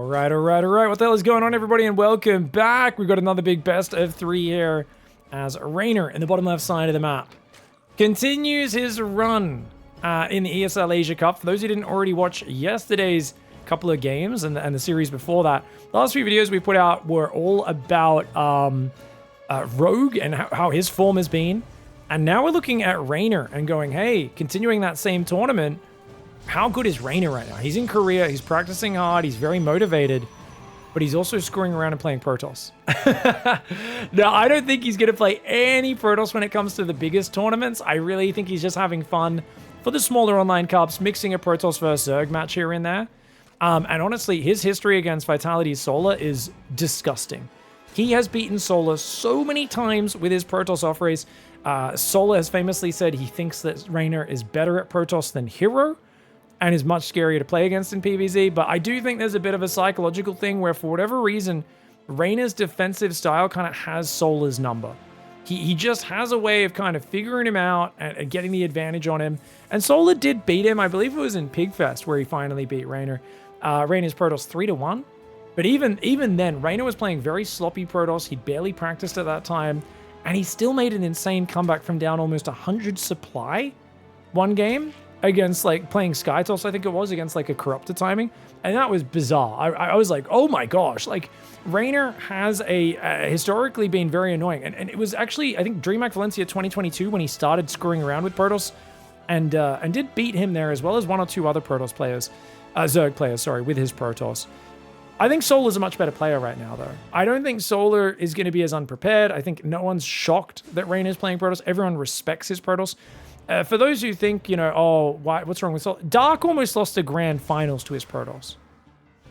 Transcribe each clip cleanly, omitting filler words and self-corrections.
All right. What the hell is going on, everybody? And welcome back. We've got another big best of 3 here as REYNOR in the bottom left side of the map continues his run in the ESL Asia Cup. For those who didn't already watch yesterday's couple of games and the series before that, the last few videos we put out were all about Rogue and how his form has been. And now we're looking at REYNOR and going, hey, continuing that same tournament, how good is REYNOR right now? He's in Korea, he's practicing hard, he's very motivated, but he's also screwing around and playing Protoss. Now, I don't think he's going to play any Protoss when it comes to the biggest tournaments. I really think he's just having fun for the smaller online cups, mixing a Protoss versus Zerg match here and there. And honestly, his history against Vitality's Solar is disgusting. He has beaten Solar so many times with his Protoss off race. Solar has famously said he thinks that REYNOR is better at Protoss than Hero, and is much scarier to play against in PvZ, but I do think there's a bit of a psychological thing where, for whatever reason, REYNOR's defensive style kind of has Solar's number. He just has a way of kind of figuring him out and getting the advantage on him, and Solar did beat him. I believe it was in Pigfest where he finally beat REYNOR. REYNOR's Protoss 3-1, but even then, REYNOR was playing very sloppy Protoss. He'd barely practiced at that time, and he still made an insane comeback from down almost 100 supply one game against, like, playing Skytoss, I think it was, against, like, a Corrupted timing. And that was bizarre. I was like, oh my gosh. Like, REYNOR has historically been very annoying. And it was actually, I think, DreamHack Valencia 2022 when he started screwing around with Protoss and did beat him there, as well as one or two other Protoss players, Zerg players, sorry, with his Protoss. I think Solar's a much better player right now, though. I don't think Solar is going to be as unprepared. I think no one's shocked that REYNOR's playing Protoss. Everyone respects his Protoss. For those who think, you know, oh, what's wrong with Solar? Dark almost lost the grand finals to his Protoss.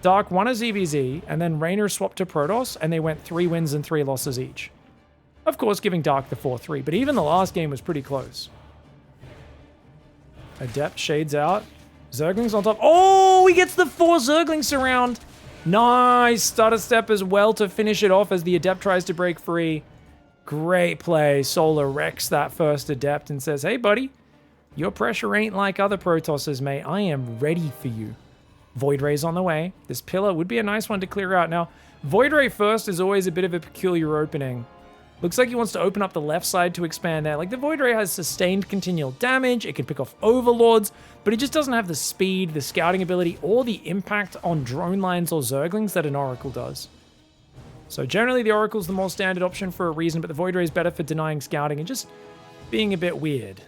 Dark won a ZVZ, and then REYNOR swapped to Protoss, and they went 3 wins and 3 losses each. Of course, giving Dark the 4-3, but even the last game was pretty close. Adept shades out. Zerglings on top. Oh, he gets the 4 Zergling surround. Nice stutter step as well to finish it off as the Adept tries to break free. Great play. Solar wrecks that first Adept and says, hey, buddy, your pressure ain't like other Protosses, mate. I am ready for you. Void Ray's on the way. This pillar would be a nice one to clear out. Now, Void Ray first is always a bit of a peculiar opening. Looks like he wants to open up the left side to expand there. Like, the Void Ray has sustained continual damage. It can pick off Overlords, but it just doesn't have the speed, the scouting ability, or the impact on drone lines or Zerglings that an Oracle does. So generally, the Oracle's the more standard option for a reason, but the Void Ray is better for denying scouting and just being a bit weird.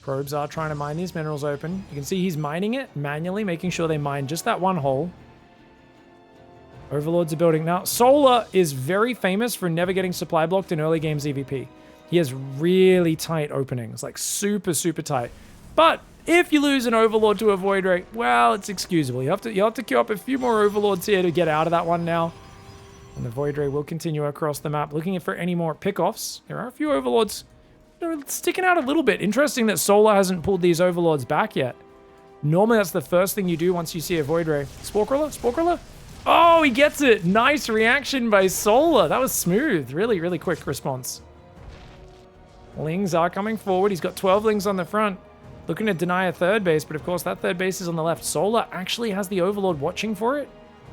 Probes are trying to mine these minerals open. You can see he's mining it manually, making sure they mine just that one hole. Overlords are building. Now, Solar is very famous for never getting supply blocked in early games EVP. He has really tight openings, like super, super tight. But if you lose an Overlord to a Void Ray, well, it's excusable. You have to queue up a few more Overlords here to get out of that one now. And the Void Ray will continue across the map, looking for any more pickoffs. There are a few Overlords sticking out a little bit. Interesting that Solar hasn't pulled these Overlords back yet. Normally, that's the first thing you do once you see a Void Ray. Spore Crawler? Oh, he gets it. Nice reaction by Solar. That was smooth. Really, really quick response. Lings are coming forward. He's got 12 Lings on the front. Looking to deny a third base, but of course, that third base is on the left. Solar actually has the Overlord watching for it.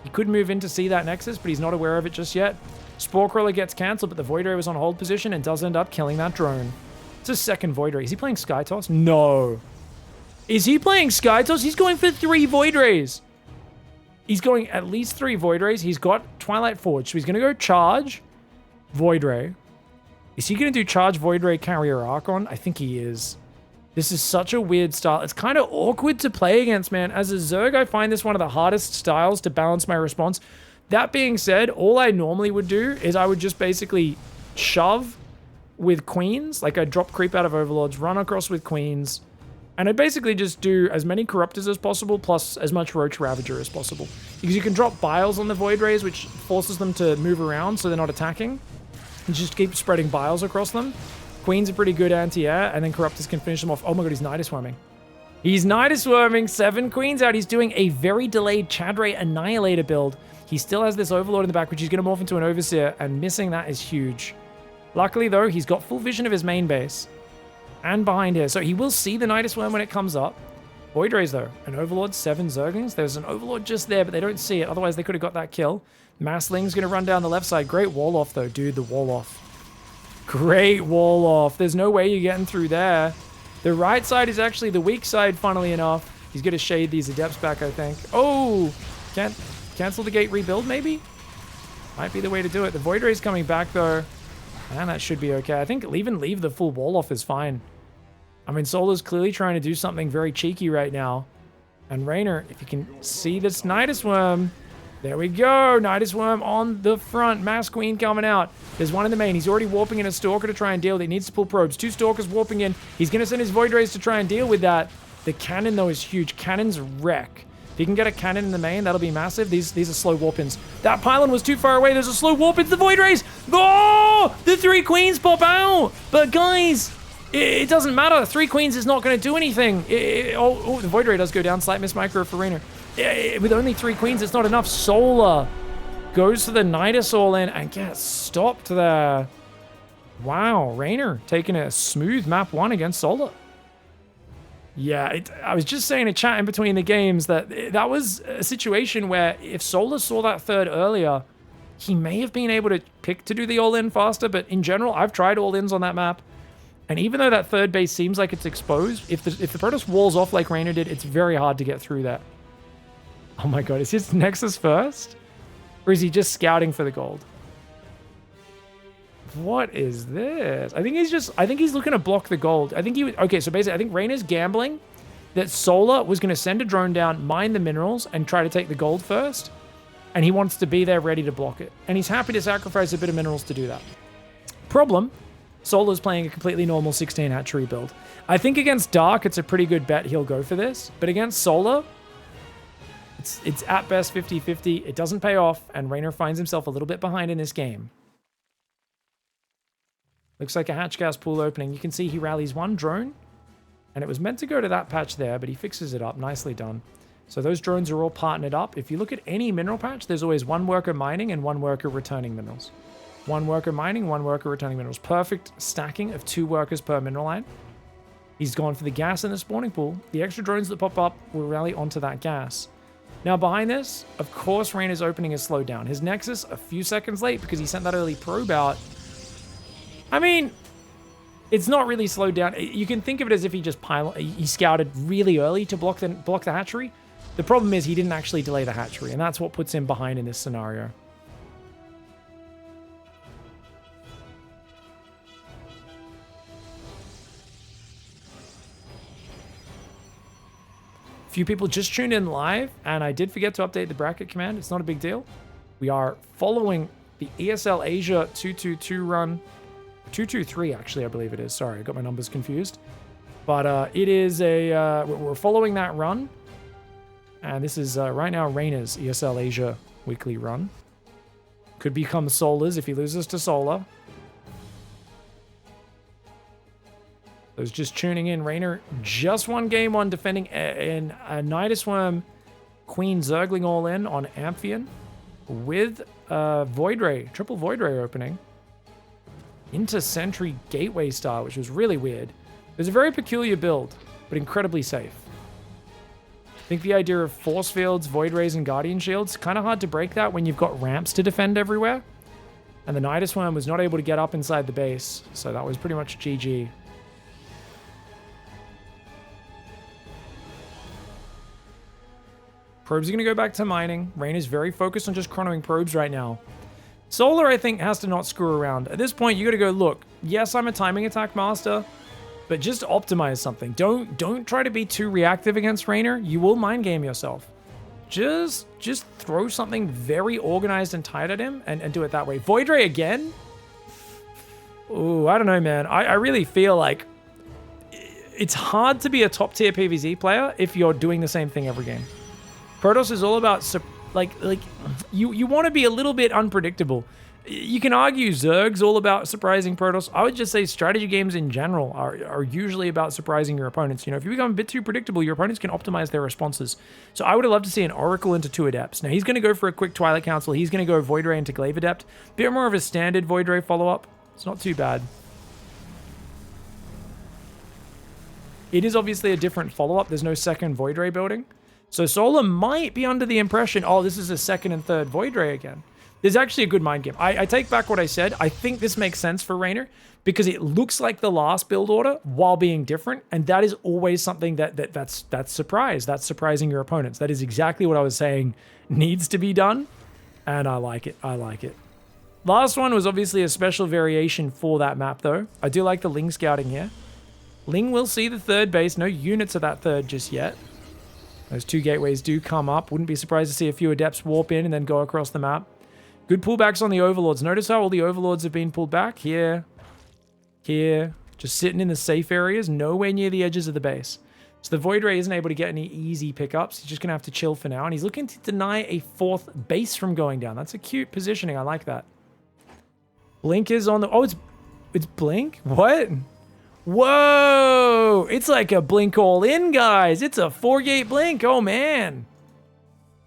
He could move in to see that Nexus, but he's not aware of it just yet. Spore Crawler gets cancelled, but the Void Ray was on hold position and does end up killing that drone. It's a second Void Ray. Is he playing Skytoss? No. Is he playing Skytoss? He's going for 3 Void Rays. He's going at least 3 Void Rays. He's got Twilight Forge, so he's going to go charge Void Ray. Is he going to do charge Void Ray Carrier Archon? I think he is. This is such a weird style. It's kind of awkward to play against, man. As a Zerg, I find this one of the hardest styles to balance my response. That being said, all I normally would do is I would just basically shove with Queens. Like, I'd drop creep out of Overlords, run across with Queens, and I'd basically just do as many Corruptors as possible, plus as much Roach Ravager as possible. Because you can drop Biles on the Void Rays, which forces them to move around so they're not attacking. And just keep spreading Biles across them. Queen's a pretty good anti-air, and then Corruptors can finish them off. Oh my god, he's Nidus Swarming. He's Nidus Swarming, 7 Queens out. He's doing a very delayed Chadray Annihilator build. He still has this Overlord in the back, which he's going to morph into an Overseer, and missing that is huge. Luckily, though, he's got full vision of his main base and behind here, so he will see the Nidus Worm when it comes up. Void Rays, though. An Overlord, 7 Zerglings. There's an Overlord just there, but they don't see it. Otherwise, they could have got that kill. Massling's going to run down the left side. Great wall off, though. Dude, the wall off. Great wall off. There's no way you're getting through there. The right side is actually the weak side, funnily enough. He's going to shade these Adepts back, I think. Oh! Can't cancel the gate rebuild, maybe? Might be the way to do it. The Void Ray's coming back, though. And that should be okay. I think even leave the full wall off is fine. I mean, Solar's clearly trying to do something very cheeky right now. And REYNOR, if you can see this Nidus Worm, there we go. Nidus Worm on the front. Mass Queen coming out. There's one in the main. He's already warping in a Stalker to try and deal with it. He needs to pull probes. 2 Stalkers warping in. He's going to send his Void Rays to try and deal with that. The cannon, though, is huge. Cannon's wreck. If you can get a cannon in the main, that'll be massive. These are slow warp-ins. That pylon was too far away. There's a slow warp-in. The Void Rays. Oh! The 3 Queens pop out. But, guys... It doesn't matter. 3 Queens is not going to do anything. The Void Ray does go down. Slight miss micro for REYNOR. With only 3 Queens, it's not enough. Solar goes for the Nidus all in and gets stopped there. Wow, REYNOR taking a smooth map 1 against Solar. Yeah, I was just saying a chat in between the games that that was a situation where if Solar saw that third earlier, he may have been able to pick to do the all-in faster, but in general, I've tried all-ins on that map. And even though that third base seems like it's exposed, if the Protoss walls off like REYNOR did, it's very hard to get through that. Oh my god, is his Nexus first? Or is he just scouting for the gold? What is this? I think he's looking to block the gold. Okay, so basically, I think REYNOR's gambling that Solar was going to send a drone down, mine the minerals, and try to take the gold first. And he wants to be there ready to block it. And he's happy to sacrifice a bit of minerals to do that. Problem... Solar's playing a completely normal 16 hatchery build. I think against Dark, it's a pretty good bet he'll go for this. But against Solar, it's at best 50-50. It doesn't pay off, and REYNOR finds himself a little bit behind in this game. Looks like a hatch gas pool opening. You can see he rallies 1 drone, and it was meant to go to that patch there, but he fixes it up. Nicely done. So those drones are all partnered up. If you look at any mineral patch, there's always 1 worker mining and 1 worker returning minerals. 1 worker mining, 1 worker returning minerals. Perfect stacking of 2 workers per mineral line. He's gone for the gas in the spawning pool. The extra drones that pop up will rally onto that gas. Now behind this, of course, REYNOR's opening is slowed down. His Nexus a few seconds late because he sent that early probe out. I mean, it's not really slowed down. You can think of it as if he scouted really early to block the hatchery. The problem is he didn't actually delay the hatchery, and that's what puts him behind in this scenario. Few people just tuned in live, and I did forget to update the bracket command. It's not a big deal. We are following the ESL Asia 222 run. 223, actually, I believe it is. Sorry, I got my numbers confused. But it is we're following that run. And this is right now REYNOR's ESL Asia weekly run. Could become Solar's if he loses to Solar. Those just tuning in, REYNOR just won game 1 defending in a Nidus Worm Queen Zergling all in on Amphion with Void Ray, triple Void Ray opening into Sentry Gateway style, which was really weird. It was a very peculiar build, but incredibly safe. I think the idea of Force Fields, Void Rays, and Guardian Shields, kind of hard to break that when you've got ramps to defend everywhere. And the Nidus Worm was not able to get up inside the base, so that was pretty much GG. Probes are going to go back to mining. REYNOR's very focused on just chronoing probes right now. Solar, I think, has to not screw around. At this point, you got to go, look, yes, I'm a timing attack master, but just optimize something. Don't try to be too reactive against REYNOR. You will mind game yourself. Just throw something very organized and tight at him and do it that way. Void Ray again? Ooh, I don't know, man. I really feel like it's hard to be a top tier PvZ player if you're doing the same thing every game. Protoss is all about, you want to be a little bit unpredictable. You can argue Zerg's all about surprising Protoss. I would just say strategy games in general are usually about surprising your opponents. You know, if you become a bit too predictable, your opponents can optimize their responses. So I would have loved to see an Oracle into 2 Adepts. Now, he's going to go for a quick Twilight Council. He's going to go Void Ray into Glaive Adept. Bit more of a standard Void Ray follow-up. It's not too bad. It is obviously a different follow-up. There's no second Void Ray building. So Solar might be under the impression, oh, this is a second and third Void Ray again. There's actually a good mind game. I take back what I said. I think this makes sense for REYNOR because it looks like the last build order while being different. And that is always something that's surprise. That's surprising your opponents. That is exactly what I was saying needs to be done. And I like it. I like it. Last one was obviously a special variation for that map, though. I do like the Ling scouting here. Ling will see the third base. No units of that third just yet. Those two gateways do come up. Wouldn't be surprised to see a few Adepts warp in and then go across the map. Good pullbacks on the Overlords. Notice how all the Overlords have been pulled back. Here. Here. Just sitting in the safe areas. Nowhere near the edges of the base. So the Void Ray isn't able to get any easy pickups. He's just going to have to chill for now. And he's looking to deny a fourth base from going down. That's a cute positioning. I like that. Blink is on the... Oh, it's Blink? What? Whoa! It's like a Blink all-in, guys. It's a 4-gate Blink. Oh, man.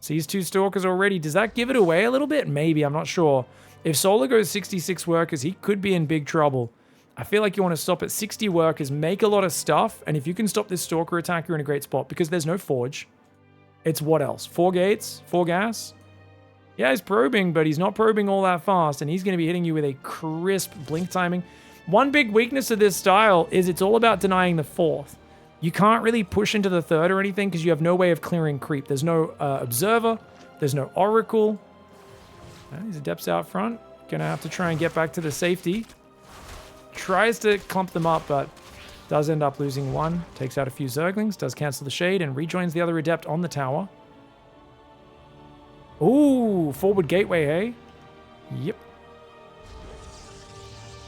Sees two Stalkers already. Does that give it away a little bit? Maybe. I'm not sure. If Solar goes 66 workers, he could be in big trouble. I feel like you want to stop at 60 workers, make a lot of stuff, and if you can stop this Stalker attack, you're in a great spot because there's no Forge. It's what else? 4 gates? 4 gas? Yeah, he's probing, but he's not probing all that fast, and he's going to be hitting you with a crisp Blink timing. One big weakness of this style is it's all about denying the fourth. You can't really push into the third or anything because you have no way of clearing creep. There's no Observer. There's no Oracle. These Adepts out front. Gonna have to try and get back to the safety. Tries to clump them up, but does end up losing one. Takes out a few Zerglings. Does cancel the Shade and rejoins the other Adept on the tower. Ooh, forward gateway, hey? Yep.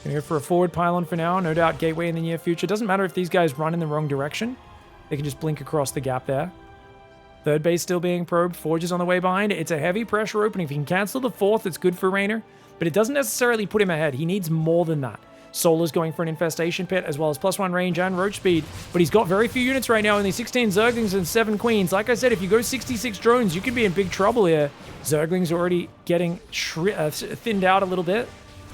Gonna go for a forward pylon for now. No doubt gateway in the near future. Doesn't matter if these guys run in the wrong direction. They can just blink across the gap there. Third base still being probed. Forge is on the way behind it. It's a heavy pressure opening. If he can cancel the fourth, it's good for REYNOR. But it doesn't necessarily put him ahead. He needs more than that. Solar's going for an Infestation Pit as well as +1 range and roach speed. But he's got very few units right now. Only 16 Zerglings and 7 Queens. Like I said, if you go 66 drones, you could be in big trouble here. Zerglings are already getting thinned out a little bit.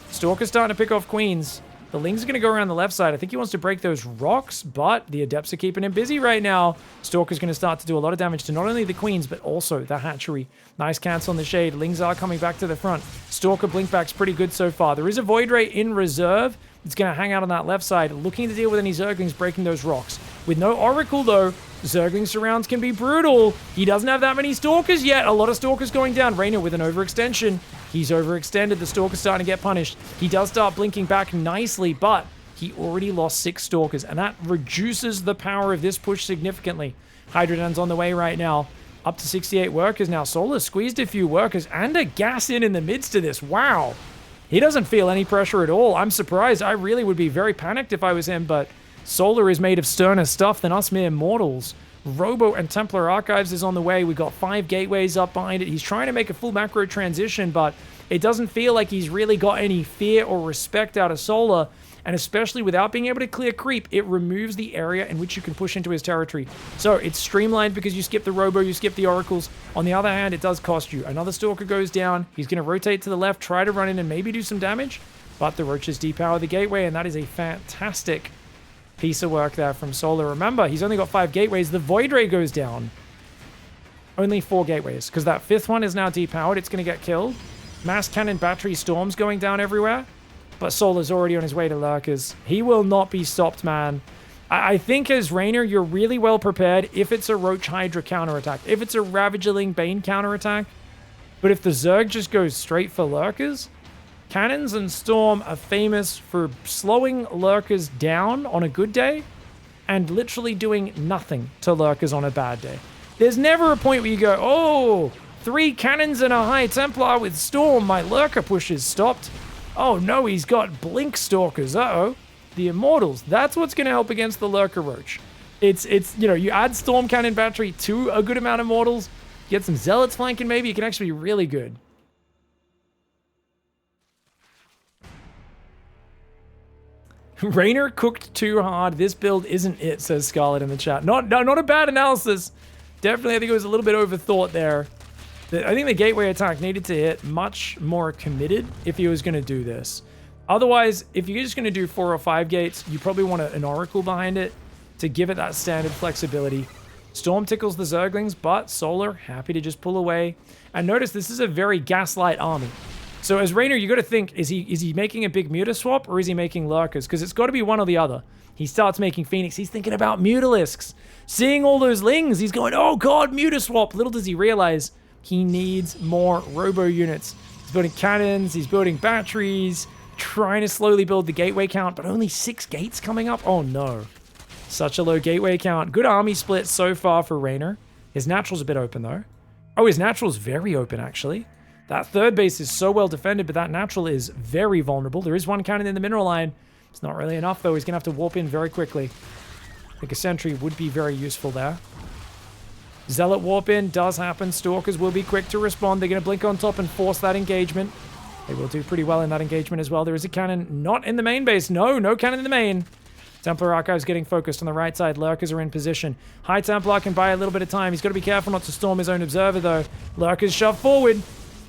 Stalker's starting to pick off Queens. The Ling's are going to go around the left side. I think he wants to break those rocks, but the Adepts are keeping him busy right now. Stalker's going to start to do a lot of damage to not only the Queens, but also the Hatchery. Nice cancel on the Shade. Lings are coming back to the front. Stalker blinkback's pretty good so far. There is a Void Ray in reserve. It's going to hang out on that left side, looking to deal with any Zerglings breaking those rocks. With no Oracle, though, Zergling surrounds can be brutal. He doesn't have that many Stalkers yet. A lot of Stalkers going down. REYNOR with an overextension. He's overextended. The Stalker's starting to get punished. He does start blinking back nicely, but he already lost 6 Stalkers, and that reduces the power of this push significantly. Hydrodon's on the way right now. Up to 68 workers now. Solar squeezed a few workers and a gas in the midst of this. Wow. He doesn't feel any pressure at all. I'm surprised. I really would be very panicked if I was him, but Solar is made of sterner stuff than us mere mortals. Robo and Templar Archives is on the way. We got 5 gateways up behind it. He's trying to make a full macro transition, but it doesn't feel like he's really got any fear or respect out of Solar. And especially without being able to clear creep, it removes the area in which you can push into his territory. So it's streamlined because you skip the Robo, you skip the Oracles. On the other hand, it does cost you. Another Stalker goes down. He's going to rotate to the left, try to run in and maybe do some damage. But the Roaches depower the gateway, and that is a fantastic piece of work there from Solar. Remember, he's only got 5 gateways. The Void Ray goes down. Only 4 gateways, because that 5th one is now depowered. It's going to get killed. Mass Cannon Battery Storms going down everywhere. But Solar's already on his way to Lurkers. He will not be stopped, man. I think as REYNOR, you're really well prepared if it's a Roach Hydra counterattack. If it's a Ravagerling Bane counterattack. But if the Zerg just goes straight for Lurkers, Cannons and Storm are famous for slowing Lurkers down on a good day and literally doing nothing to Lurkers on a bad day. There's never a point where you go, oh, 3 Cannons and a High Templar with Storm, my Lurker push is stopped. Oh no, he's got Blink Stalkers. Uh-oh. The Immortals. That's what's going to help against the Lurker Roach. It's you know, you add Storm Cannon Battery to a good amount of Mortals, get some Zealots flanking maybe, it can actually be really good. REYNOR cooked too hard. This build isn't it, says Scarlet in the chat. Not a bad analysis. Definitely, I think it was a little bit overthought there. I think the gateway attack needed to hit much more committed if he was going to do this. Otherwise, if you're just going to do 4 or 5 gates, you probably want an Oracle behind it. to give it that standard flexibility. Storm tickles the Zerglings, but Solar happy to just pull away. And notice this is a very Gaslight army. So as Reynor, you got to think, is he making a big Muta swap or is he making Lurkers? Because it's got to be one or the other. He starts making Phoenix. He's thinking about Mutalisks. Seeing all those Lings, he's going, oh god, Muta swap. Little does he realize he needs more Robo units. He's building cannons, he's building batteries, trying to slowly build the gateway count, but only 6 gates coming up? Oh no. Such a low gateway count. Good army split so far for Reynor. His natural's a bit open though. Oh, his natural's very open actually. That third base is so well defended, but that natural is very vulnerable. There is one cannon in the mineral line. It's not really enough though. He's going to have to warp in very quickly. I think a sentry would be very useful there. Zealot warp in does happen. Stalkers will be quick to respond. They're going to blink on top and force that engagement. They will do pretty well in that engagement as well. There is a cannon not in the main base. No cannon in the main. Templar Archives getting focused on the right side. Lurkers are in position. High Templar can buy a little bit of time. He's got to be careful not to storm his own observer though. Lurkers shove forward.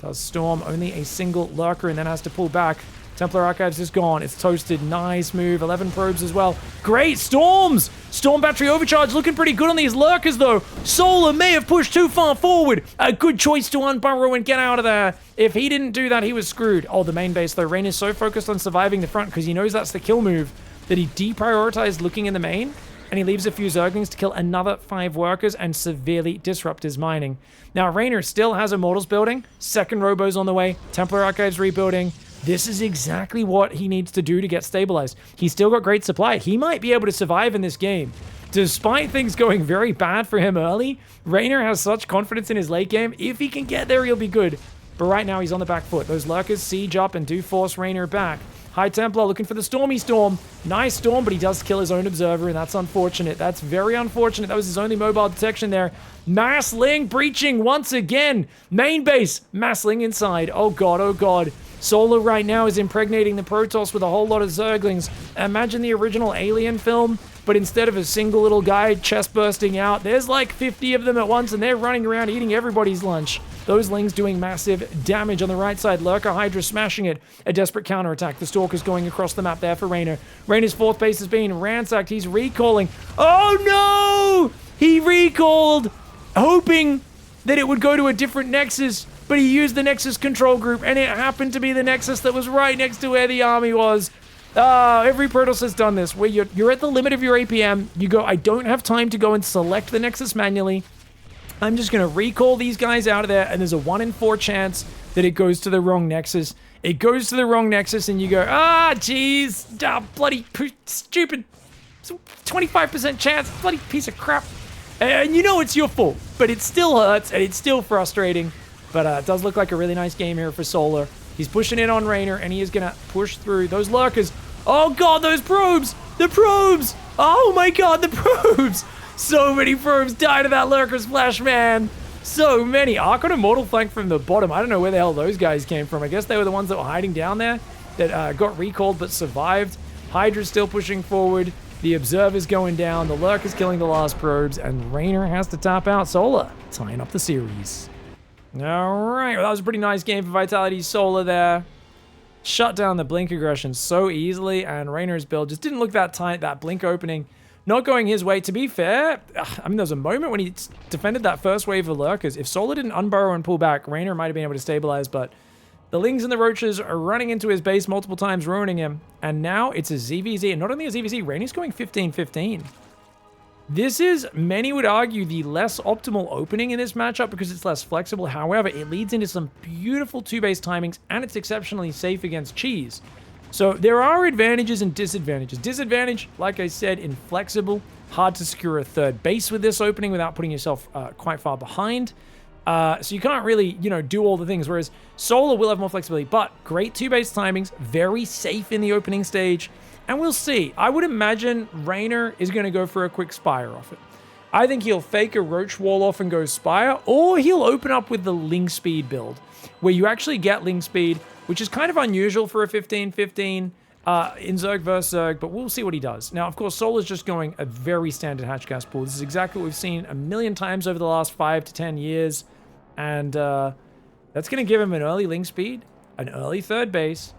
Does storm only a single Lurker and then has to pull back. Templar Archives is gone. It's toasted. Nice move. 11 probes as well. Great storms! Storm battery overcharge looking pretty good on these Lurkers though. Solar may have pushed too far forward. A good choice to unburrow and get out of there. If he didn't do that, he was screwed. Oh, the main base though. Rain is so focused on surviving the front because he knows that's the kill move that he deprioritized looking in the main, and he leaves a few Zerglings to kill another 5 workers and severely disrupt his mining. Now, Reynor still has Immortals building. Second Robo's on the way. Templar Archives rebuilding. This is exactly what he needs to do to get stabilized. He's still got great supply. He might be able to survive in this game. Despite things going very bad for him early, Reynor has such confidence in his late game. If he can get there, he'll be good. But right now, he's on the back foot. Those Lurkers siege up and do force Reynor back. High Templar looking for the Stormy Storm. Nice Storm, but he does kill his own Observer, and that's unfortunate. That's very unfortunate. That was his only mobile detection there. Massling breaching once again. Main base. Massling inside. Oh god, oh god. Solar right now is impregnating the Protoss with a whole lot of Zerglings. Imagine the original Alien film, but instead of a single little guy chest bursting out, there's like 50 of them at once, and they're running around eating everybody's lunch. Those Lings doing massive damage on the right side. Lurker Hydra smashing it. A desperate counterattack. The Stalker's going across the map there for Reynor. Reynor's 4th base is being ransacked. He's recalling. Oh no! He recalled, hoping that it would go to a different Nexus, but he used the Nexus control group, and it happened to be the Nexus that was right next to where the army was. Every Protoss has done this, where you're at the limit of your APM. You go, I don't have time to go and select the Nexus manually. I'm just going to recall these guys out of there, and there's a 1 in 4 chance that it goes to the wrong Nexus. It goes to the wrong Nexus, and you go, jeez, bloody stupid, 25% chance, bloody piece of crap. And you know it's your fault, but it still hurts, and it's still frustrating. But it does look like a really nice game here for Solar. He's pushing in on Reynor, and he is going to push through those Lurkers. Oh god, those probes! The probes! Oh my god, the probes! So many probes died to that Lurker splash, man. So many. Archon Immortal flank from the bottom. I don't know where the hell those guys came from. I guess they were the ones that were hiding down there that got recalled but survived. Hydra's still pushing forward. The Observer's going down. The Lurker's killing the last probes. And Reynor has to tap out. Solar tying up the series. All right. Well, that was a pretty nice game for Vitality Solar there. Shut down the Blink aggression so easily. And Reynor's build just didn't look that tight. That Blink opening not going his way. To be fair, I mean, there was a moment when he defended that first wave of Lurkers. If Solar didn't unburrow and pull back, Reynor might have been able to stabilize, but the Lings and the Roaches are running into his base multiple times, ruining him. And now it's a ZVZ, and not only a ZVZ, Reynor's going 15-15. This is, many would argue, the less optimal opening in this matchup because it's less flexible. However, it leads into some beautiful 2-base timings, and it's exceptionally safe against cheese. So there are advantages and disadvantages. Disadvantage, like I said, inflexible. Hard to secure a 3rd base with this opening without putting yourself quite far behind. So you can't really, do all the things. Whereas Solar will have more flexibility, but great 2-base timings, very safe in the opening stage. And we'll see. I would imagine Reynor is going to go for a quick Spire off it. I think he'll fake a Roach Wall off and go Spire, or he'll open up with the Ling Speed build, where you actually get Ling Speed, which is kind of unusual for a 15-15 in Zerg vs. Zerg, but we'll see what he does. Now, of course, Solar's just going a very standard hatch gas pool. This is exactly what we've seen a million times over the last 5 to 10 years, and that's going to give him an early Ling Speed, an early 3rd base,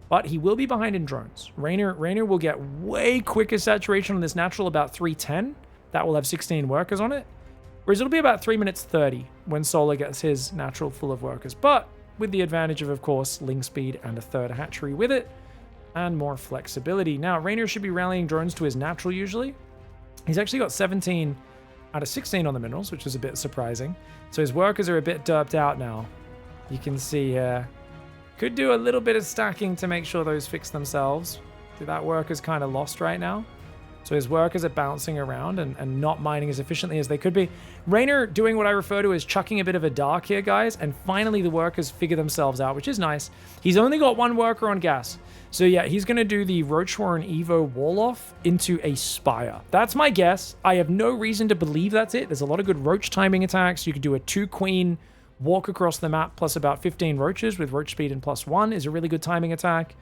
but he will be behind in drones. Reynor will get way quicker saturation on this natural, about 310. That will have 16 workers on it. Whereas it'll be about 3 minutes 30 when Solar gets his natural full of workers. But with the advantage of course, link speed and a third hatchery with it, and more flexibility. Now, Reynor should be rallying drones to his natural usually. He's actually got 17 out of 16 on the minerals, which is a bit surprising. So his workers are a bit derped out now. You can see here. Could do a little bit of stacking to make sure those fix themselves. That worker's kind of lost right now. So his workers are bouncing around and not mining as efficiently as they could be. Reynor doing what I refer to as chucking a bit of a dark here, guys. And finally the workers figure themselves out, which is nice. He's only got one worker on gas. So yeah, he's going to do the Roachhorn Evo wall-off into a Spire. That's my guess. I have no reason to believe that's it. There's a lot of good Roach timing attacks. You could do a 2-queen walk across the map plus about 15 Roaches with Roach speed and +1 is a really good timing attack.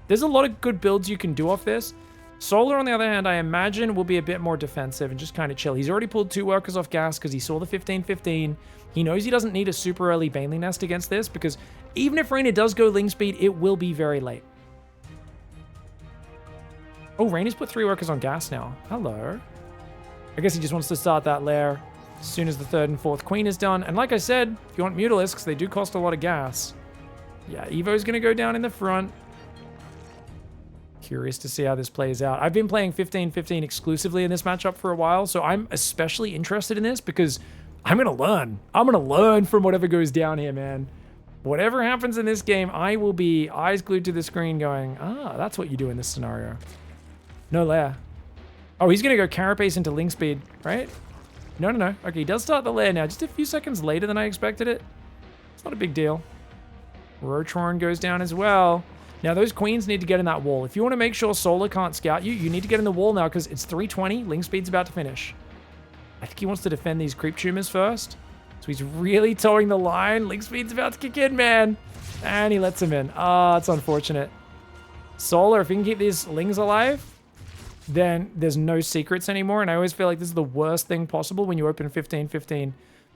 There's a lot of good builds you can do off this. Solar, on the other hand, I imagine will be a bit more defensive and just kind of chill. He's already pulled 2 workers off gas because he saw the 15-15. He knows he doesn't need a super early Baneling Nest against this because even if Reynor does go Ling speed, it will be very late. Oh, Reynor's put 3 workers on gas now. Hello. I guess he just wants to start that lair as soon as the 3rd and 4th queen is done. And like I said, if you want Mutalisks, they do cost a lot of gas. Yeah, Evo's going to go down in the front. Curious to see how this plays out. I've been playing 15-15 exclusively in this matchup for a while, so I'm especially interested in this because I'm going to learn. I'm going to learn from whatever goes down here, man. Whatever happens in this game, I will be eyes glued to the screen going, ah, that's what you do in this scenario. No lair. Oh, he's going to go Carapace into Ling speed, right? No. Okay, he does start the lair now, just a few seconds later than I expected it. It's not a big deal. Roachhorn goes down as well. Now, those queens need to get in that wall. If you want to make sure Solar can't scout you, you need to get in the wall now because it's 320. Ling speed's about to finish. I think he wants to defend these creep tumors first. So he's really towing the line. Ling speed's about to kick in, man. And he lets him in. Ah, it's unfortunate. Solar, if he can keep these Lings alive, then there's no secrets anymore. And I always feel like this is the worst thing possible when you open 15-15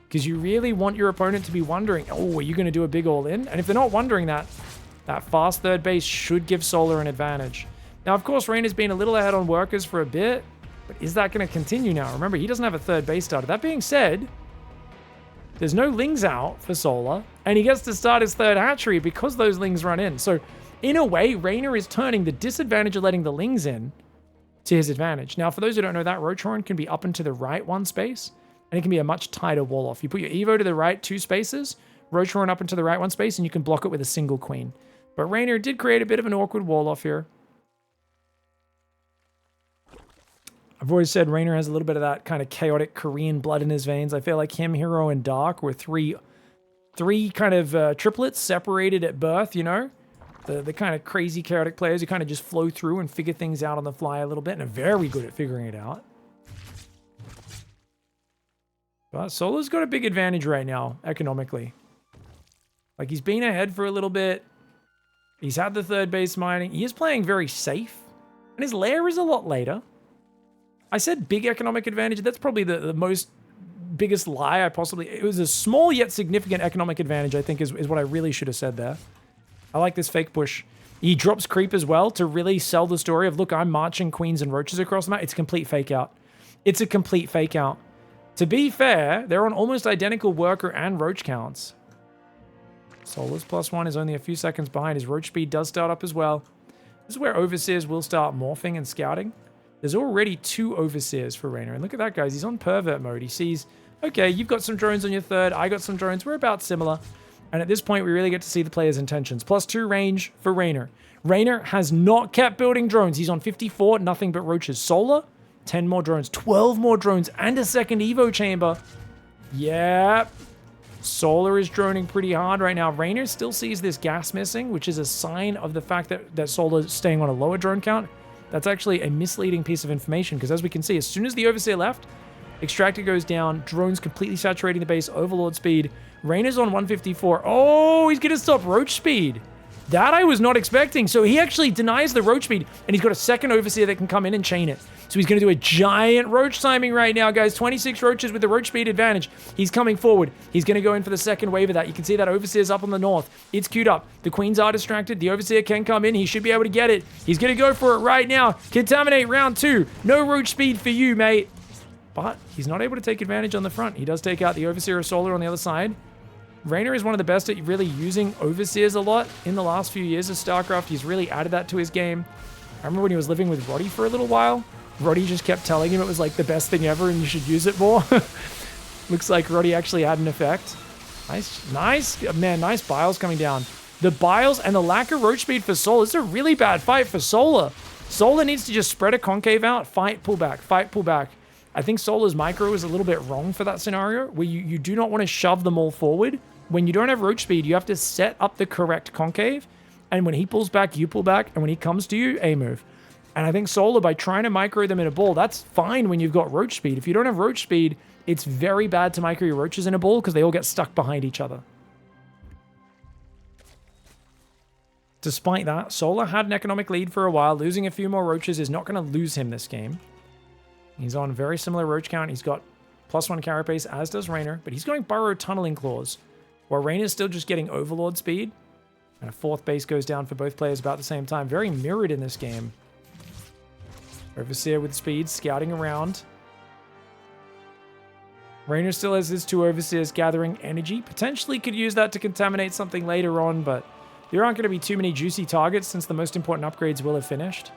because you really want your opponent to be wondering, oh, are you going to do a big all-in? And if they're not wondering that, that fast third base should give Solar an advantage. Now, of course, Reynor's been a little ahead on workers for a bit, but is that going to continue now? Remember, he doesn't have a third base starter. That being said, there's no Lings out for Solar, and he gets to start his third hatchery because those Lings run in. So, in a way, Reynor is turning the disadvantage of letting the Lings in to his advantage. Now, for those who don't know that, Roachhorn can be up and to the right 1 space, and it can be a much tighter wall off. You put your Evo to the right 2 spaces, Roachhorn up and to the right 1 space, and you can block it with a single queen. But Reynor did create a bit of an awkward wall off here. I've always said Reynor has a little bit of that kind of chaotic Korean blood in his veins. I feel like him, Hero, and Dark were three kind of triplets separated at birth, you know? The kind of crazy chaotic players who kind of just flow through and figure things out on the fly a little bit and are very good at figuring it out. But Solar's got a big advantage right now, economically. Like, he's been ahead for a little bit. He's had the third base mining. He is playing very safe. And his lair is a lot later. I said big economic advantage. That's probably the most biggest lie I possibly... It was a small yet significant economic advantage, I think, is what I really should have said there. I like this fake push. He drops creep as well to really sell the story of, look, I'm marching queens and roaches across the map. It's a complete fake out. It's a complete fake out. To be fair, they're on almost identical worker and roach counts. Solar's +1 is only a few seconds behind. His roach speed does start up as well. This is where Overseers will start morphing and scouting. There's already 2 Overseers for Reynor. And look at that, guys. He's on pervert mode. He sees, okay, you've got some drones on your third. I got some drones. We're about similar. And at this point, we really get to see the player's intentions. +2 range for Reynor. Reynor has not kept building drones. He's on 54, nothing but roaches. Solar, 10 more drones, 12 more drones, and a second Evo chamber. Yep. Solar is droning pretty hard right now. Reynor still sees this gas missing, which is a sign of the fact that Solar is staying on a lower drone count. That's actually a misleading piece of information, because as we can see, as soon as the Overseer left, Extractor goes down, drones completely saturating the base, Overlord speed. Reynor's on 154. Oh, he's going to stop Roach speed. That I was not expecting. So he actually denies the roach speed, and he's got a second overseer that can come in and chain it. So he's going to do a giant roach timing right now, guys. 26 roaches with the roach speed advantage. He's coming forward. He's going to go in for the second wave of that. You can see that overseer's up on the north. It's queued up. The queens are distracted. The overseer can come in. He should be able to get it. He's going to go for it right now. Contaminate round 2. No roach speed for you, mate. But he's not able to take advantage on the front. He does take out the overseer of solar on the other side. REYNOR is one of the best at really using overseers a lot in the last few years of StarCraft. He's really added that to his game. I remember when he was living with Roddy for a little while. Roddy just kept telling him it was like the best thing ever and you should use it more. Looks like Roddy actually had an effect. Nice, man, nice Biles coming down. The Biles and the lack of roach speed for Solar. This is a really bad fight for Solar. Solar needs to just spread a concave out, fight, pull back, fight, pull back. I think Solar's micro is a little bit wrong for that scenario where you do not want to shove them all forward. When you don't have roach speed, you have to set up the correct concave. And when he pulls back, you pull back. And when he comes to you, A move. And I think Solar, by trying to micro them in a ball, that's fine when you've got roach speed. If you don't have roach speed, it's very bad to micro your roaches in a ball because they all get stuck behind each other. Despite that, Solar had an economic lead for a while. Losing a few more roaches is not going to lose him this game. He's on very similar roach count. He's got +1 carapace, as does REYNOR, but he's going burrow tunneling claws, while REYNOR's still just getting overlord speed. And a 4th base goes down for both players about the same time. Very mirrored in this game. Overseer with speed, scouting around. REYNOR still has his 2 overseers gathering energy. Potentially could use that to contaminate something later on, but there aren't going to be too many juicy targets since the most important upgrades will have finished.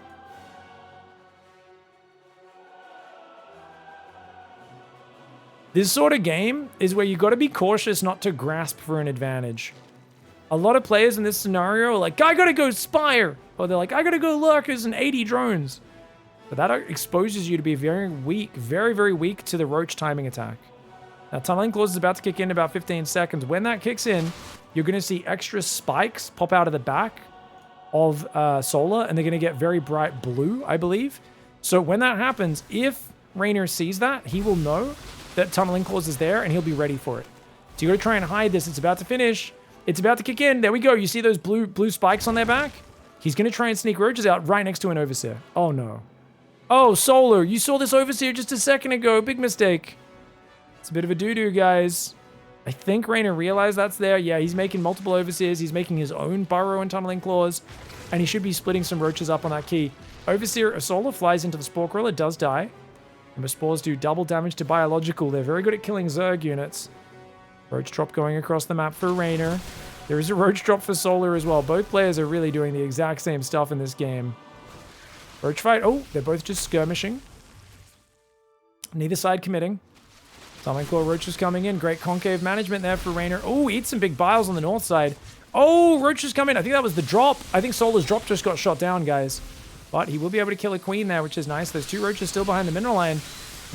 This sort of game is where you got to be cautious not to grasp for an advantage. A lot of players in this scenario are like, I gotta go Spire! Or they're like, I gotta go Lurkers and 80 drones. But that exposes you to be very weak, very, very weak to the roach timing attack. Now, Tunneling Claws is about to kick in about 15 seconds. When that kicks in, you're going to see extra spikes pop out of the back of Solar, and they're going to get very bright blue, I believe. So when that happens, if REYNOR sees that, he will know that Tunneling Claws is there, and he'll be ready for it. So you got to try and hide this. It's about to finish. It's about to kick in. There we go. You see those blue spikes on their back? He's going to try and sneak roaches out right next to an Overseer. Oh, no. Oh, Solar, you saw this Overseer just a second ago. Big mistake. It's a bit of a doo-doo, guys. I think REYNOR realized that's there. Yeah, he's making multiple Overseers. He's making his own Burrow and Tunneling Claws. And he should be splitting some roaches up on that key. Overseer Solar flies into the Spore Crawler. Does die. And the spores do double damage to biological. They're very good at killing Zerg units. Roach drop going across the map for REYNOR. There is a roach drop for Solar as well. Both players are really doing the exact same stuff in this game. Roach fight. Oh, they're both just skirmishing. Neither side committing. Tunneling Claw roaches coming in. Great concave management there for REYNOR. Oh, eats some big biles on the north side. Oh, roaches come in. I think that was the drop. I think Solar's drop just got shot down, guys. But he will be able to kill a queen there, which is nice. There's 2 roaches still behind the mineral line.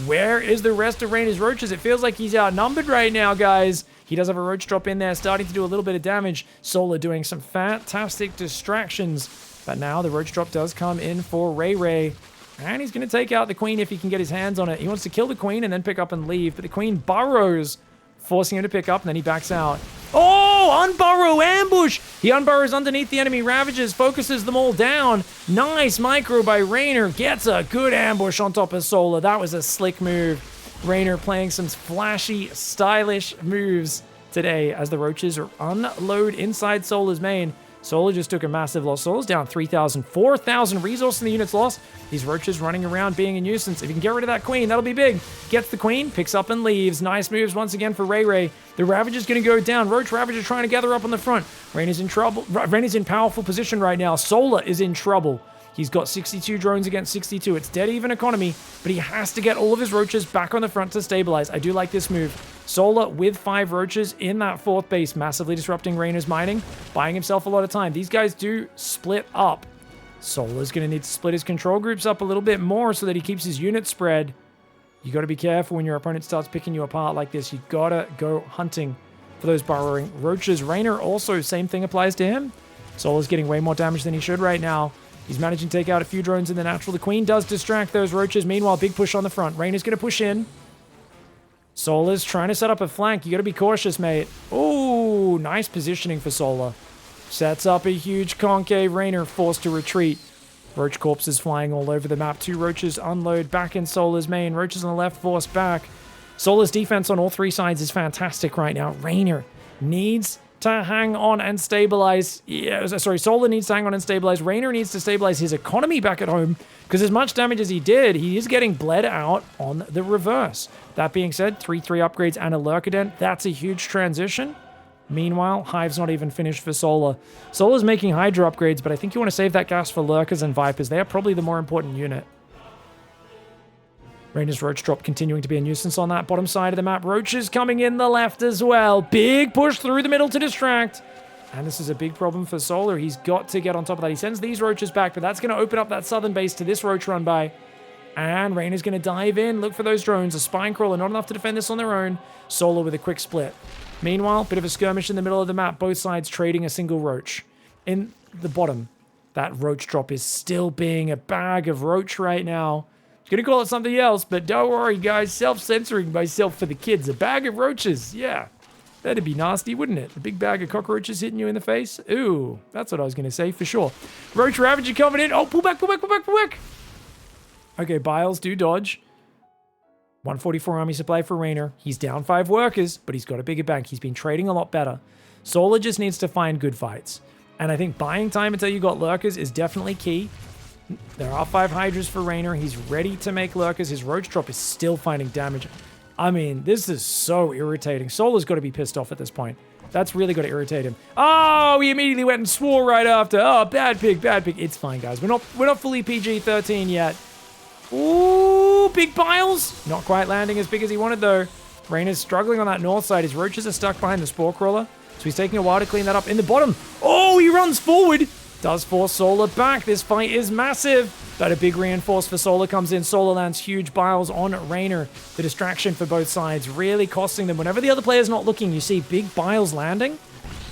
Where is the rest of REYNOR's roaches? It feels like he's outnumbered right now, guys. He does have a roach drop in there, starting to do a little bit of damage. Solar doing some fantastic distractions. But now the roach drop does come in for Ray. And he's going to take out the queen if he can get his hands on it. He wants to kill the queen and then pick up and leave. But the queen burrows, forcing him to pick up, and then he backs out. Oh, unburrow ambush! He unburrows underneath the enemy Ravagers, focuses them all down. Nice micro by REYNOR. Gets a good ambush on top of Solar. That was a slick move. REYNOR playing some flashy, stylish moves today as the roaches unload inside Solar's main. Solar just took a massive loss. Solar's down 3,000, 4,000 resource in the units lost. These roaches running around being a nuisance. If you can get rid of that queen, that'll be big. Gets the queen, picks up and leaves. Nice moves once again for Ray. The Ravager's going to go down. Roach Ravager trying to gather up on the front. REYNOR's in trouble. REYNOR's in powerful position right now. Solar is in trouble. He's got 62 drones against 62. It's dead even economy, but he has to get all of his roaches back on the front to stabilize. I do like this move. Solar with 5 roaches in that 4th base, massively disrupting REYNOR's mining, buying himself a lot of time. These guys do split up. Solar's going to need to split his control groups up a little bit more so that he keeps his unit spread. You got to be careful when your opponent starts picking you apart like this. You got to go hunting for those burrowing roaches. REYNOR also, same thing applies to him. Solar's getting way more damage than he should right now. He's managing to take out a few drones in the natural. The queen does distract those roaches. Meanwhile, big push on the front. REYNOR's going to push in. Solar's trying to set up a flank. You got to be cautious, mate. Oh, nice positioning for Solar. Sets up a huge concave. REYNOR forced to retreat. Roach corpses flying all over the map. 2 roaches unload back in Solar's main. Roaches on the left force back. Solar's defense on all 3 sides is fantastic right now. REYNOR needs to hang on and stabilize. Yeah, sorry, Solar needs to hang on and stabilize. REYNOR needs to stabilize his economy back at home, because as much damage as he did, he is getting bled out on the reverse. That being said, 3-3 upgrades and a Lurker Den. That's a huge transition. Meanwhile, Hive's not even finished for Solar. Solar's making Hydra upgrades, but I think you want to save that gas for Lurkers and Vipers. They are probably the more important unit. REYNOR's Roach Drop continuing to be a nuisance on that bottom side of the map. Roaches coming in the left as well. Big push through the middle to distract. And this is a big problem for Solar. He's got to get on top of that. He sends these Roaches back, but that's going to open up that southern base to this Roach run by. And REYNOR's going to dive in, look for those drones. A Spine Crawler, not enough to defend this on their own. Solar with a quick split. Meanwhile, bit of a skirmish in the middle of the map. Both sides trading a single Roach. In the bottom, that Roach Drop is still being a bag of Roach right now. Gonna call it something else, but don't worry, guys. Self-censoring myself for the kids. A bag of roaches. Yeah. That'd be nasty, wouldn't it? A big bag of cockroaches hitting you in the face. Ooh, that's what I was gonna say for sure. Roach Ravager coming in. Oh, pull back, pull back, pull back, pull back. Okay, Biles do dodge. 144 army supply for REYNOR. He's down 5 workers, but he's got a bigger bank. He's been trading a lot better. Solar just needs to find good fights. And I think buying time until you got Lurkers is definitely key. There are 5 Hydras for REYNOR. He's ready to make Lurkers. His Roach Drop is still finding damage. I mean, this is so irritating. Solar's got to be pissed off at this point. That's really got to irritate him. Oh, he immediately went and swore right after. Oh, bad pig, bad pig. It's fine, guys. We're not fully PG-13 yet. Ooh, big piles. Not quite landing as big as he wanted, though. REYNOR's struggling on that north side. His Roaches are stuck behind the Spore Crawler, so he's taking a while to clean that up. In the bottom. Oh, he runs forward. Does force Solar back. This fight is massive. But a big reinforce for Solar comes in. Solar lands huge Biles on REYNOR. The distraction for both sides really costing them. Whenever the other player's not looking, you see big Biles landing.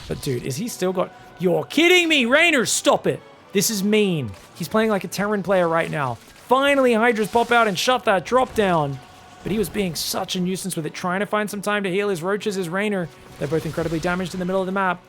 But dude, is he still got... You're kidding me, REYNOR, stop it. This is mean. He's playing like a Terran player right now. Finally, Hydras pop out and shut that drop down. But he was being such a nuisance with it, trying to find some time to heal his Roaches, his REYNOR. They're both incredibly damaged in the middle of the map.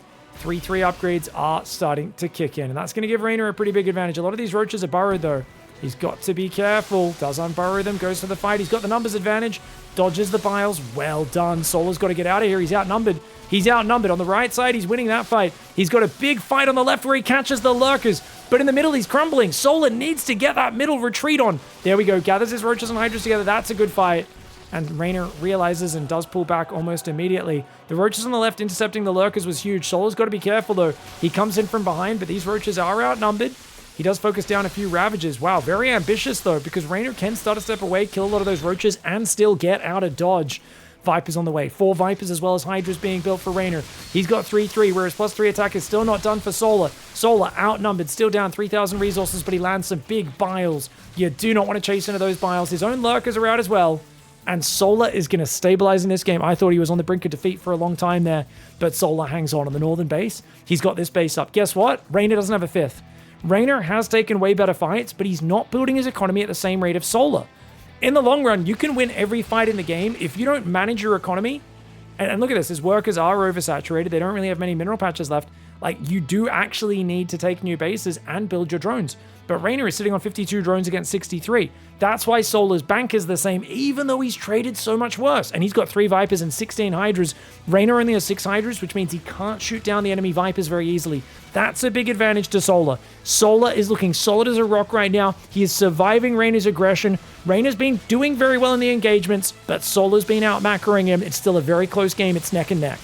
3-3 upgrades are starting to kick in, and that's going to give REYNOR a pretty big advantage. A lot of these Roaches are burrowed, though. He's got to be careful. Does unburrow them, goes for the fight. He's got the numbers advantage. Dodges the Biles. Well done. Solar's got to get out of here. He's outnumbered. He's outnumbered. On the right side, he's winning that fight. He's got a big fight on the left where he catches the Lurkers, but in the middle, he's crumbling. Solar needs to get that middle retreat on. There we go. Gathers his Roaches and Hydras together. That's a good fight. And REYNOR realizes and does pull back almost immediately. The Roaches on the left intercepting the Lurkers was huge. Solar's got to be careful, though. He comes in from behind, but these Roaches are outnumbered. He does focus down a few Ravagers. Wow, very ambitious, though, because REYNOR can start a step away, kill a lot of those Roaches, and still get out of dodge. Vipers on the way. 4 Vipers as well as Hydras being built for REYNOR. He's got 3-3, whereas +3 attack is still not done for Solar. Solar outnumbered, still down 3,000 resources, but he lands some big Biles. You do not want to chase into those Biles. His own Lurkers are out as well. And Solar is going to stabilize in this game. I thought he was on the brink of defeat for a long time there, but Solar hangs on the northern base. He's got this base up. Guess what? REYNOR doesn't have a 5th. REYNOR has taken way better fights, but he's not building his economy at the same rate of Solar. In the long run, you can win every fight in the game if you don't manage your economy. And look at this. His workers are oversaturated. They don't really have many mineral patches left. Like, you do actually need to take new bases and build your drones. But REYNOR is sitting on 52 drones against 63. That's why Solar's bank is the same, even though he's traded so much worse. And he's got 3 Vipers and 16 Hydras. REYNOR only has 6 Hydras, which means he can't shoot down the enemy Vipers very easily. That's a big advantage to Solar. Solar is looking solid as a rock right now. He is surviving REYNOR's aggression. REYNOR's been doing very well in the engagements, but Solar's been out-macroing him. It's still a very close game. It's neck and neck.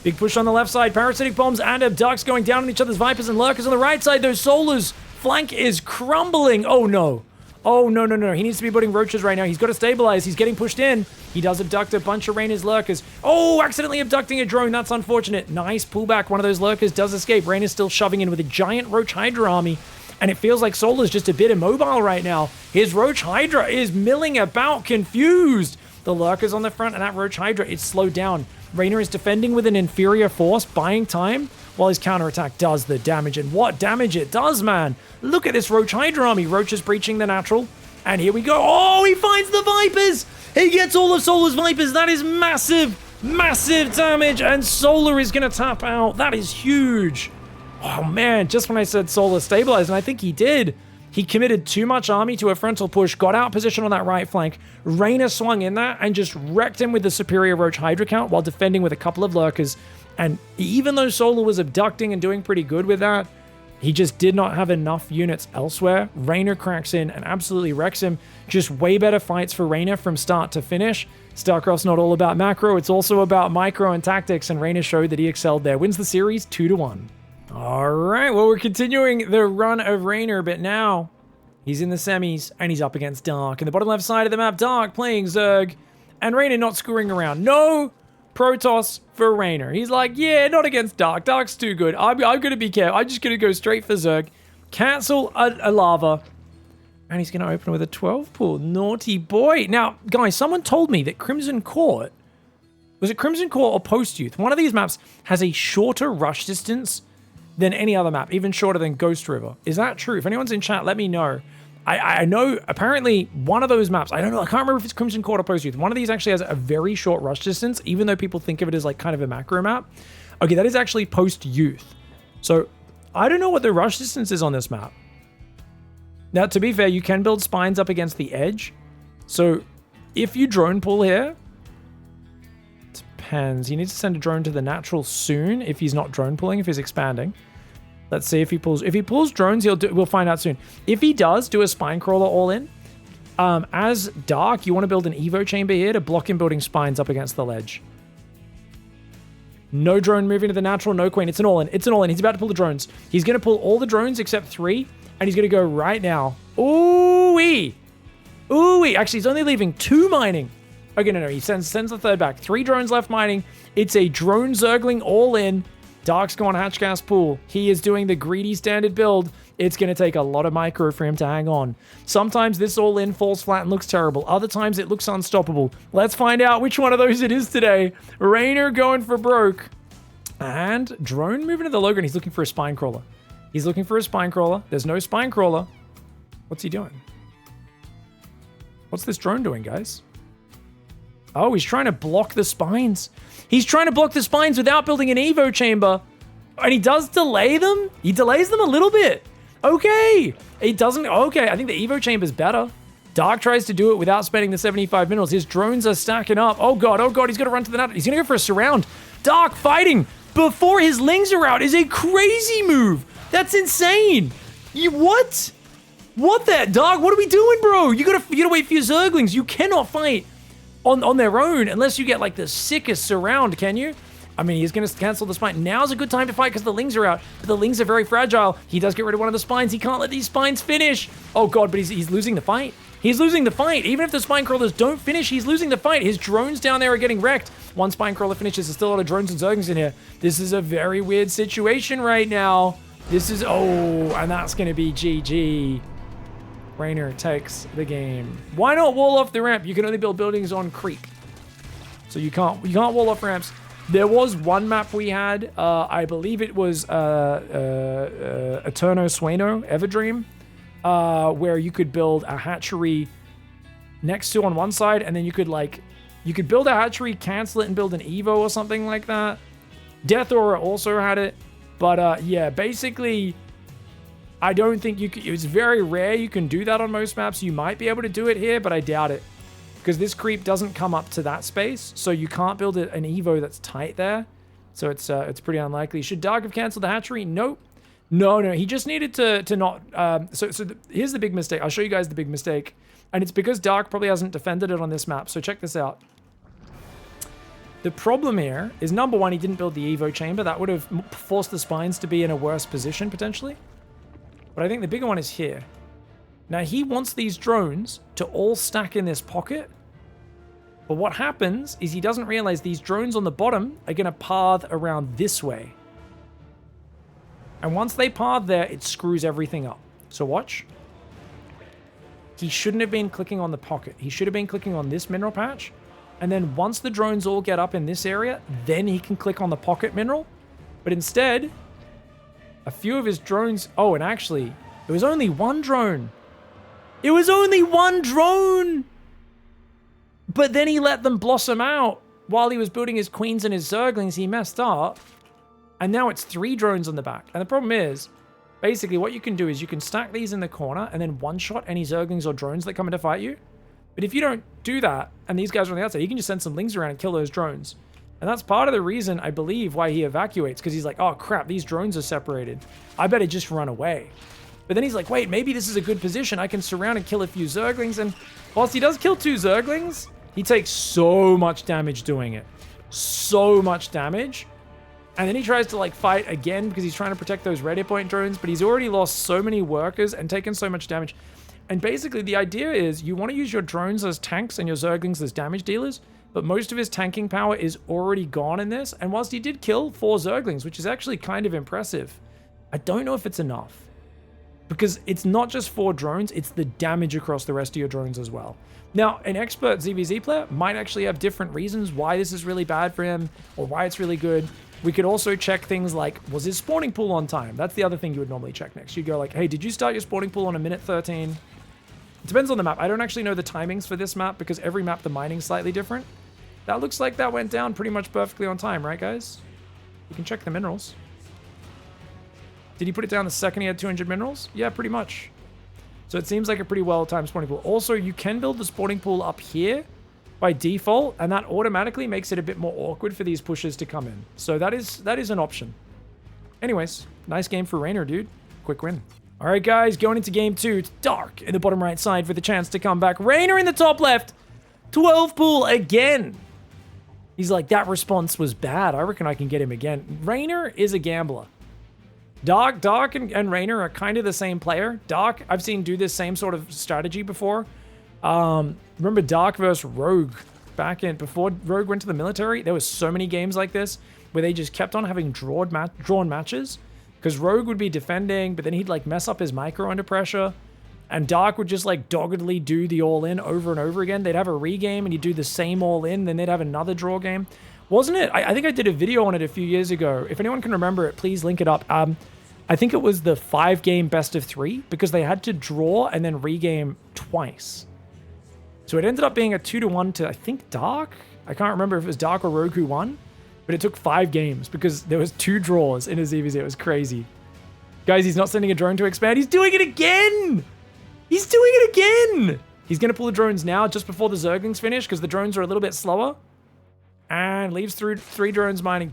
Big push on the left side. Parasitic bombs and abducts going down on each other's Vipers and Lurkers. On the right side, those Solar's flank is crumbling. Oh, no. Oh, no, no, no. He needs to be putting Roaches right now. He's got to stabilize. He's getting pushed in. He does abduct a bunch of REYNOR's Lurkers. Oh, accidentally abducting a drone. That's unfortunate. Nice pullback. One of those Lurkers does escape. REYNOR's still shoving in with a giant Roach Hydra army. And it feels like Solar's just a bit immobile right now. His Roach Hydra is milling about, confused. The Lurkers on the front, and that Roach Hydra is slowed down. REYNOR is defending with an inferior force, buying time, while his counterattack does the damage. And what damage it does, man! Look at this Roach Hydra army. Roach is breaching the natural. And here we go. Oh, he finds the Vipers! He gets all of Solar's Vipers. That is massive! Massive damage, and Solar is going to tap out. That is huge. Oh man, just when I said Solar stabilized, and I think he did, he committed too much army to a frontal push, got out of position on that right flank. Reynor swung in there and just wrecked him with the superior Roach Hydra count while defending with a couple of lurkers. And even though Solar was abducting and doing pretty good with that, he just did not have enough units elsewhere. Reynor cracks in and absolutely wrecks him. Just way better fights for Reynor from start to finish. StarCraft's not all about macro, it's also about micro and tactics, and Reynor showed that he excelled there. Wins the series 2-1. All right, well, we're continuing the run of Reynor, but now he's in the semis and he's up against Dark. In the bottom left side of the map, Dark playing Zerg, and Reynor not screwing around. No Protoss for Reynor. He's like, yeah, not against Dark. Dark's too good. I'm going to be careful. I'm just going to go straight for Zerg. Cancel a lava. And he's going to open with a 12 pool. Naughty boy. Now, guys, someone told me that Crimson Court, was it Crimson Court or Post Youth? One of these maps has a shorter rush distance than any other map, even shorter than Ghost River. Is that true? If anyone's in chat, let me know. I know, apparently, one of those maps, I don't know, I can't remember if it's Crimson Court or Post Youth. One of these actually has a very short rush distance, even though people think of it as like kind of a macro map. Okay, that is actually Post Youth. So, I don't know what the rush distance is on this map. Now, to be fair, you can build spines up against the edge. So, if you drone pull here, depends. You need to send a drone to the natural soon if he's not drone pulling, if he's expanding. Let's see if he pulls. If he pulls drones, we'll find out soon. If he does do a spine crawler all in, as Dark, you want to build an Evo chamber here to block him building spines up against the ledge. No drone moving to the natural, no queen. It's an all in. It's an all in. He's about to pull the drones. He's going to pull all the drones except 3, and he's going to go right now. Ooh-wee. Ooh-wee. Actually, he's only leaving 2 mining. Okay, no. He sends the 3rd back. 3 drones left mining. It's a drone Zergling all in. Dark's going hatch gas pool. He is doing the greedy standard build. It's going to take a lot of micro for him to hang on. Sometimes this all-in falls flat and looks terrible. Other times it looks unstoppable. Let's find out which one of those it is today. Reynor going for broke. And drone moving to the Logan. He's looking for a spine crawler. He's looking for a spine crawler. There's no spine crawler. What's he doing? What's this drone doing, guys? Oh, he's trying to block the spines. He's trying to block the spines without building an Evo chamber. And he does delay them? He delays them a little bit. Okay. He doesn't. Okay, I think the Evo chamber's better. Dark tries to do it without spending the 75 minerals. His drones are stacking up. Oh god, he's going to run to the net. He's going to go for a surround. Dark fighting before his lings are out is a crazy move. That's insane. What? What that, Dark? What are we doing, bro? You gotta wait for your Zerglings. You cannot fight on their own unless you get like the sickest surround, can you? I mean, he's going to cancel the spine. Now's a good time to fight because the lings are out. But the lings are very fragile. He does get rid of one of the spines. He can't let these spines finish. Oh god, but he's losing the fight. He's losing the fight. Even if the spine crawlers don't finish, he's losing the fight. His drones down there are getting wrecked. One spine crawler finishes. There's still a lot of drones and Zerglings in here. This is a very weird situation right now. This is, and that's going to be GG. Reynor takes the game. Why not wall off the ramp? You can only build buildings on creep. So you can't wall off ramps. There was one map we had, I believe it was Eterno Sueno, Everdream, where you could build a hatchery next to on one side, and then you could build a hatchery, cancel it, and build an Evo or something like that. Death Aura also had it, but yeah, basically, I don't think you could, it's very rare you can do that on most maps. You might be able to do it here, but I doubt it. Because this creep doesn't come up to that space, so you can't build an Evo that's tight there. So it's pretty unlikely. Should Dark have canceled the hatchery? Nope. No, he just needed to not... here's the big mistake. I'll show you guys the big mistake. And it's because Dark probably hasn't defended it on this map, so check this out. The problem here is, number one, he didn't build the Evo chamber. That would have forced the spines to be in a worse position, potentially. But I think the bigger one is here. Now, he wants these drones to all stack in this pocket. But what happens is he doesn't realize these drones on the bottom are going to path around this way. And once they path there, it screws everything up. So watch. He shouldn't have been clicking on the pocket. He should have been clicking on this mineral patch. And then once the drones all get up in this area, then he can click on the pocket mineral. But instead, a few of his drones... Oh, and actually, it was only one drone. It was only one drone! But then he let them blossom out. while he was building his queens and his zerglings, he messed up. And now it's 3 drones on the back. And the problem is, basically what you can do is you can stack these in the corner and then one-shot any zerglings or drones that come in to fight you. But if you don't do that, and these guys are on the outside, you can just send some lings around and kill those drones. And that's part of the reason, I believe, why he evacuates. Because he's like, oh crap, these drones are separated. I better just run away. But then he's like, wait, maybe this is a good position. I can surround and kill a few zerglings. And whilst he does kill 2 zerglings, he takes so much damage doing it. So much damage. And then he tries to like fight again because he's trying to protect those radio point drones. But he's already lost so many workers and taken so much damage. And basically the idea is you want to use your drones as tanks and your zerglings as damage dealers. But most of his tanking power is already gone in this. And whilst he did kill 4 zerglings, which is actually kind of impressive, I don't know if it's enough. Because it's not just 4 drones, it's the damage across the rest of your drones as well. Now, an expert ZVZ player might actually have different reasons why this is really bad for him or why it's really good. We could also check things like, was his spawning pool on time? That's the other thing you would normally check next. You go like, hey, did you start your spawning pool on a minute 13? It depends on the map. I don't actually know the timings for this map because every map, the mining's slightly different. That looks like that went down pretty much perfectly on time, right, guys? You can check the minerals. Did he put it down the second he had 200 minerals? Yeah, pretty much. So it seems like a pretty well-timed spawning pool. Also, you can build the spawning pool up here by default, and that automatically makes it a bit more awkward for these pushers to come in. So that is an option. Anyways, nice game for REYNOR, dude. Quick win. All right, guys, going into game 2. It's dark in the bottom right side for the chance to come back. REYNOR in the top left. 12 pool again. He's like, that response was bad. I reckon I can get him again. REYNOR is a gambler. Dark and REYNOR are kind of the same player. Dark, I've seen do this same sort of strategy before. Remember Dark versus Rogue back in, before Rogue went to the military? There was so many games like this where they just kept on having drawn matches because Rogue would be defending, but then he'd like mess up his micro under pressure. And Dark would just like doggedly do the all-in over and over again. They'd have a regame and he'd do the same all-in, then they'd have another draw game. Wasn't it? I think I did a video on it a few years ago. If anyone can remember it, please link it up. I think it was the 5-game best of 3 because they had to draw and then regame twice. So it ended up being a 2-1 to, I think, Dark. I can't remember if it was Dark or Rogue who won, but it took 5 games because there was 2 draws in his EVZ. It was crazy. Guys, he's not sending a drone to expand. He's doing it again! He's doing it again! He's going to pull the drones now just before the Zerglings finish because the drones are a little bit slower. And leaves through 3 drones mining.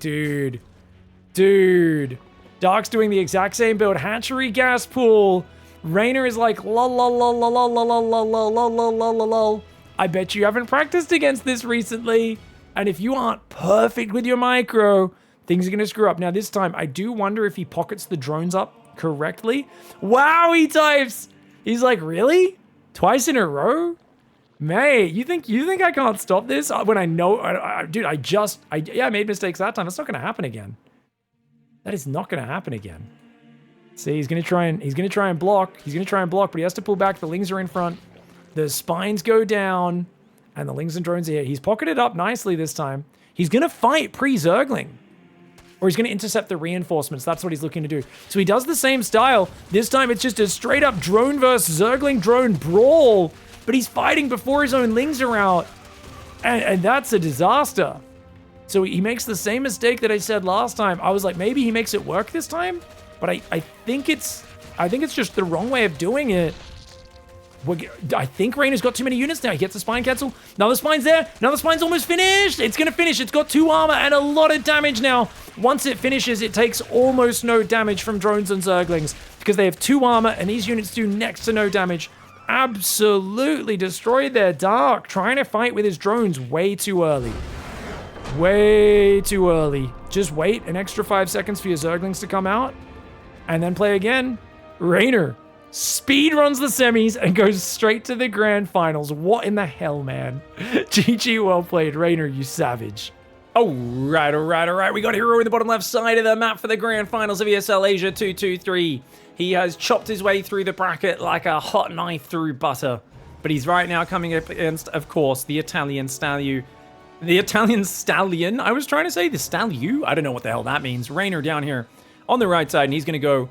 Dude. Dark's doing the exact same build. Hatchery gas pool. REYNOR is like, lol, lol, lol, lol, lol, lol, lol, lol, lol, lol, lol, lol, lol. I bet you haven't practiced against this recently. And if you aren't perfect with your micro, things are going to screw up. Now, this time, I do wonder if he pockets the drones up correctly. Wow, he types. He's like, really? Twice in a row? Mate, you think I can't stop this when I know, dude, I made mistakes that time. That's not going to happen again. That is not going to happen again. See, he's going to try and block. He's going to try and block, but he has to pull back. The lings are in front. The spines go down, and the lings and drones are here. He's pocketed up nicely this time. He's going to fight pre-Zergling, or he's going to intercept the reinforcements. That's what he's looking to do. So he does the same style. This time it's just a straight up drone versus Zergling drone brawl. But he's fighting before his own lings are out. And that's a disaster. So he makes the same mistake that I said last time. I was like, maybe he makes it work this time. But I think it's just the wrong way of doing it. I think REYNOR's got too many units now. He gets the spine cancel. Another spine's there. Another spine's almost finished. It's going to finish. It's got 2 armor and a lot of damage now. Once it finishes, it takes almost no damage from drones and Zerglings because they have 2 armor and these units do next to no damage. Absolutely destroyed their Dark, trying to fight with his drones way too early. Way too early. Just wait an extra 5 seconds for your Zerglings to come out and then play again. REYNOR speed runs the semis and goes straight to the grand finals. What in the hell, man? GG, well played, REYNOR, you savage. All right. We got a hero in the bottom left side of the map for the grand finals of ESL Asia 223. He has chopped his way through the bracket like a hot knife through butter. But he's right now coming up against, of course, the Italian Stallion. The Italian Stallion? I was trying to say the Stallion. I don't know what the hell that means. REYNOR down here on the right side, and he's going to go...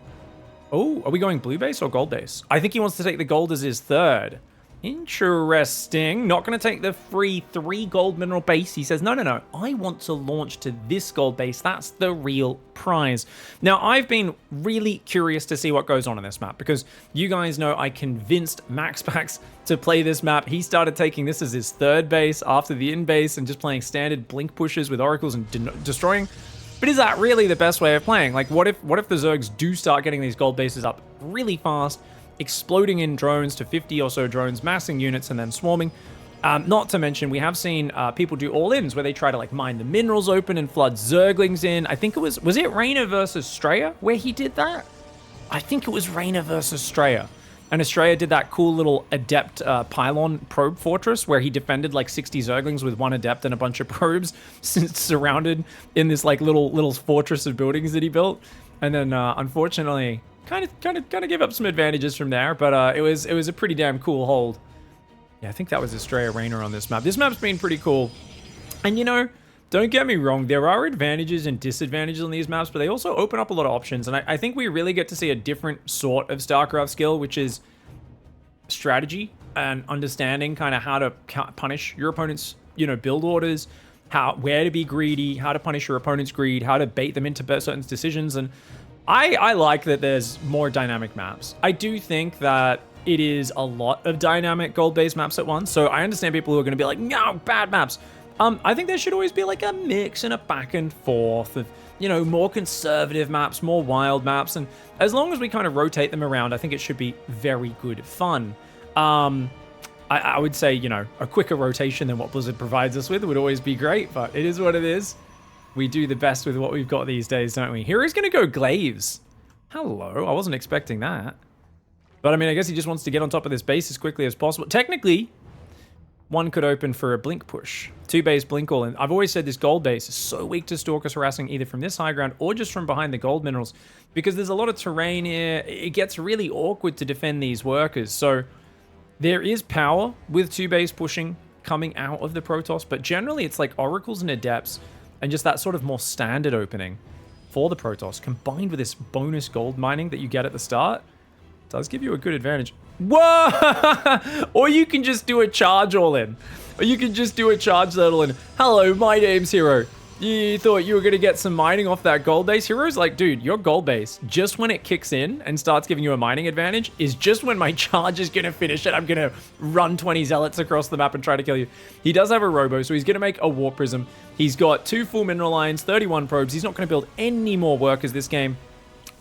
Oh, are we going blue base or gold base? I think he wants to take the gold as his third. Interesting. Not going to take the free 3 gold mineral base. He says, no. I want to launch to this gold base. That's the real prize. Now, I've been really curious to see what goes on in this map because you guys know I convinced MaxPax to play this map. He started taking this as his 3rd base after the in base and just playing standard blink pushes with oracles and destroying. But is that really the best way of playing? Like, what if the Zergs do start getting these gold bases up really fast, exploding in drones to 50 or so drones, massing units, and then swarming? Not to mention, we have seen people do all-ins where they try to, like, mine the minerals open and flood Zerglings in. I think it was it REYNOR versus Straya where he did that? I think it was REYNOR versus Straya. And Estrella did that cool little Adept pylon probe fortress where he defended like 60 Zerglings with 1 Adept and a bunch of probes surrounded in this like little fortress of buildings that he built. And then unfortunately, kind of gave up some advantages from there, but it was a pretty damn cool hold. Yeah, I think that was Estrella REYNOR on this map. This map's been pretty cool. And you know, don't get me wrong, there are advantages and disadvantages on these maps, but they also open up a lot of options. And I think we really get to see a different sort of StarCraft skill, which is strategy and understanding kind of how to punish your opponent's, you know, build orders, where to be greedy, how to punish your opponent's greed, how to bait them into certain decisions. And I like that there's more dynamic maps. I do think that it is a lot of dynamic gold-based maps at once. So I understand people who are going to be like, no, bad maps. I think there should always be like a mix and a back and forth of, you know, more conservative maps, more wild maps. And as long as we kind of rotate them around, I think it should be very good fun. I would say, you know, a quicker rotation than what Blizzard provides us with would always be great, but it is what it is. We do the best with what we've got these days, don't we? Hero's going to go Glaives. Hello, I wasn't expecting that. But I mean, I guess he just wants to get on top of this base as quickly as possible. Technically, one could open for a blink push. 2 base blink all in. I've always said this gold base is so weak to Stalkers harassing either from this high ground or just from behind the gold minerals because there's a lot of terrain here. It gets really awkward to defend these workers. So there is power with 2 base pushing coming out of the Protoss, but generally it's like Oracles and Adepts and just that sort of more standard opening for the Protoss combined with this bonus gold mining that you get at the start does give you a good advantage. Whoa! Or you can just do a charge all in. Or you can just do a charge all in. Hello, my name's Hero. You thought you were going to get some mining off that gold base? Hero's like, dude, your gold base, just when it kicks in and starts giving you a mining advantage, is just when my charge is going to finish it. I'm going to run 20 zealots across the map and try to kill you. He does have a robo, so he's going to make a warp prism. He's got 2 full mineral lines, 31 probes. He's not going to build any more workers this game.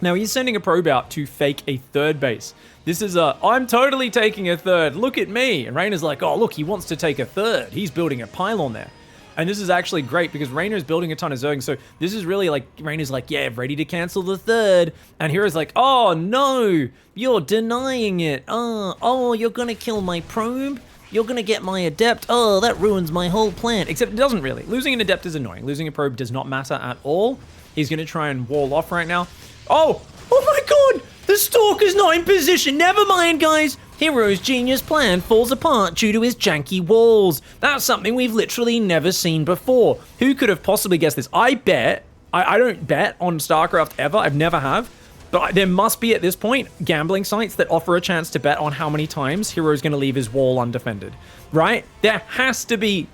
Now, he's sending a probe out to fake a 3rd base. This is I'm totally taking a 3rd. Look at me. And REYNOR's like, oh, look, he wants to take a 3rd. He's building a pylon there. And this is actually great because REYNOR's building a ton of Zerglings. So this is really like, REYNOR's like, yeah, ready to cancel the 3rd. And Hero's like, oh, no, you're denying it. Oh, you're going to kill my probe. You're going to get my Adept. Oh, that ruins my whole plan. Except it doesn't really. Losing an Adept is annoying. Losing a probe does not matter at all. He's going to try and wall off right now. Oh my god! The Stalker's not in position! Never mind, guys! Hero's genius plan falls apart due to his janky walls. That's something we've literally never seen before. Who could have possibly guessed this? I bet, I don't bet on StarCraft ever, I've never have, but there must be at this point gambling sites that offer a chance to bet on how many times Hero's going to leave his wall undefended, right? There has to be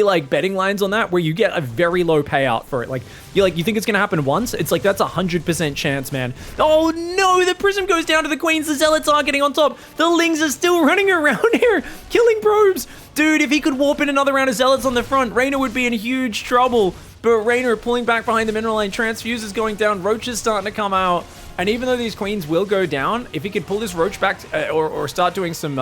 like betting lines on that where you get a very low payout for it. Like you think it's going to happen once? It's like that's 100% chance, man. Oh no, the prism goes down to the queens. The zealots are getting on top. The lings are still running around here, killing probes. Dude, if he could warp in another round of zealots on the front, REYNOR would be in huge trouble. But REYNOR pulling back behind the mineral line, transfuse is going down, Roach is starting to come out. And even though these queens will go down, if he could pull this Roach back or start doing some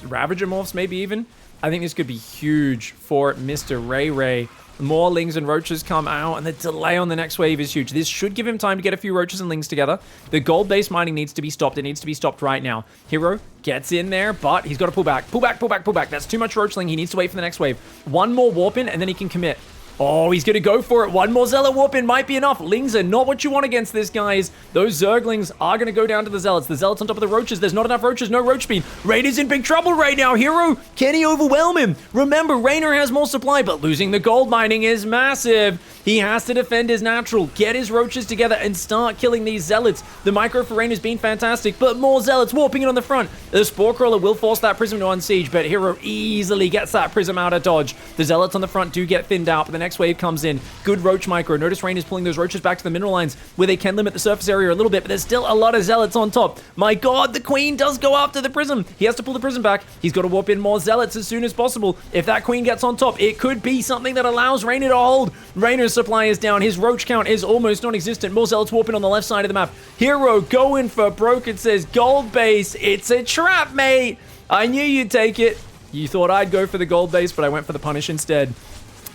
Ravager morphs maybe even, I think this could be huge for Mr. Ray. More lings and roaches come out, and the delay on the next wave is huge. This should give him time to get a few roaches and lings together. The gold-based mining needs to be stopped. It needs to be stopped right now. Hero gets in there, but he's got to pull back. Pull back. That's too much roachling. He needs to wait for the next wave. One more warp in, and then he can commit. Oh, he's going to go for it. One more Zealot Warp in might be enough. Lings are not what you want against this, guys. Those Zerglings are going to go down to the Zealots. The Zealots on top of the Roaches. There's not enough Roaches. No Roach Speed. Reynor's in big trouble right now. Hero, can he overwhelm him? Remember, Reynor has more supply, but losing the gold mining is massive. He has to defend his natural, get his Roaches together, and start killing these Zealots. The micro for Reynor's been fantastic, but more Zealots warping in on the front. The Spore Crawler will force that Prism to unsiege, but Hero easily gets that Prism out of dodge. The Zealots on the front do get thinned out, but the next wave comes in. Good Roach micro. Notice Reynor is pulling those Roaches back to the mineral lines where they can limit the surface area a little bit, but there's still a lot of Zealots on top. My god, the Queen does go after the Prism. He has to pull the Prism back. He's got to warp in more Zealots as soon as possible. If that Queen gets on top, it could be something that allows Reynor to hold. Reynor's supply is down. His Roach count is almost non-existent. More Zealots warping on the left side of the map. Hero going for broke. It says gold base. It's a trap, mate. I knew you'd take it. You thought I'd go for the gold base, but I went for the punish instead.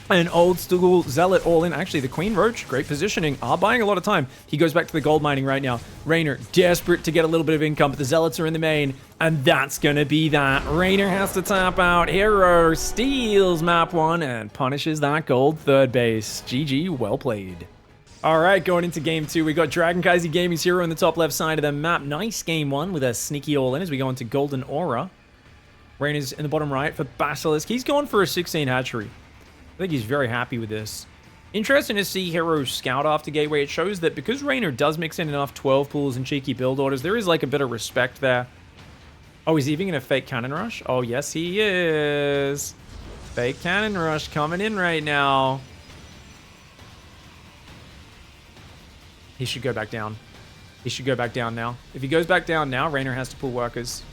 An old school Zealot all in. Actually, the Queen Roach, great positioning, are buying a lot of time. He goes back to the gold mining right now. Reynor, desperate to get a little bit of income, but the Zealots are in the main, and that's going to be that. Reynor has to tap out. Hero steals map 1 and punishes that gold third base. GG, well played. All right, going into game 2, we got Dragon Kaiser Gaming's Hero on the top left side of the map. Nice game 1 with a sneaky all in as we go into Golden Aura. Reynor's in the bottom right for Basilisk. He's going for a 16 hatchery. I think he's very happy with this. Interesting to see Hero scout after Gateway. It shows that because Reynor does mix in enough 12 pools and cheeky build orders, there is like a bit of respect there. Oh, he's even going to fake Cannon Rush? Oh, yes, he is. Fake Cannon Rush coming in right now. He should go back down. He should go back down now. If he goes back down now, Reynor has to pull workers.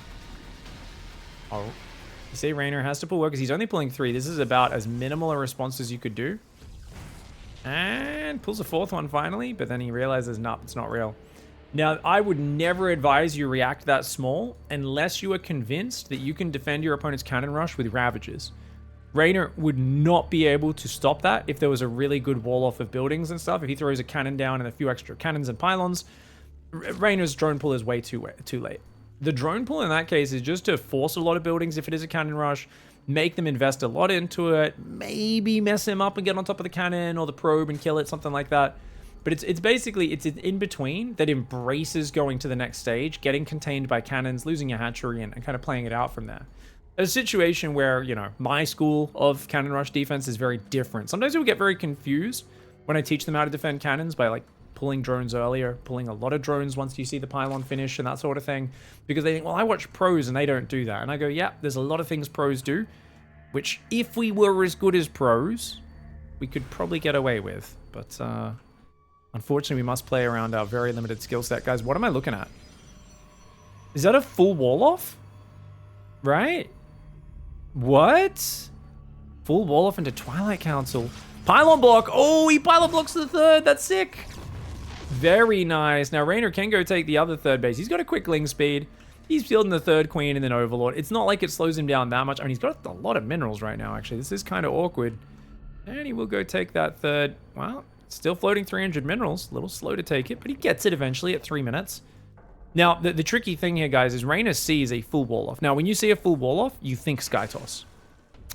Oh. You see, Reynor has to pull workers. He's only pulling 3. This is about as minimal a response as you could do. And pulls a 4th one finally, but then he realizes, nah, it's not real. Now, I would never advise you react that small unless you are convinced that you can defend your opponent's Cannon Rush with Ravages. Reynor would not be able to stop that if there was a really good wall off of buildings and stuff. If he throws a cannon down and a few extra cannons and pylons, Reynor's drone pull is way too late. The drone pull in that case is just to force a lot of buildings if it is a cannon rush, make them invest a lot into it, maybe mess him up and get on top of the cannon or the probe and kill it, something like that. But it's basically, it's an in-between that embraces going to the next stage, getting contained by cannons, losing your hatchery, and kind of playing it out from there. A situation where, you know, my school of cannon rush defense is very different. Sometimes people get very confused when I teach them how to defend cannons by, like, pulling drones earlier, pulling a lot of drones once you see the pylon finish and that sort of thing, because they think, well, I watch pros and they don't do that. And I go, yeah, there's a lot of things pros do, which if we were as good as pros, we could probably get away with. But unfortunately, we must play around our very limited skill set. Guys, what am I looking at? Is that a full wall off? Right? What? Full wall off into Twilight Council. Pylon block. Oh, he pylon blocks the 3rd. That's sick. Very nice. Now, Reynor can go take the other 3rd base. He's got a quick ling speed. He's fielding the 3rd queen and then Overlord. It's not like it slows him down that much. I mean, he's got a lot of minerals right now, actually. This is kind of awkward. And he will go take that 3rd. Well, still floating 300 minerals. A little slow to take it, but he gets it eventually at 3 minutes. Now, the tricky thing here, guys, is Reynor sees a full wall off. Now, when you see a full wall off, you think Sky Toss.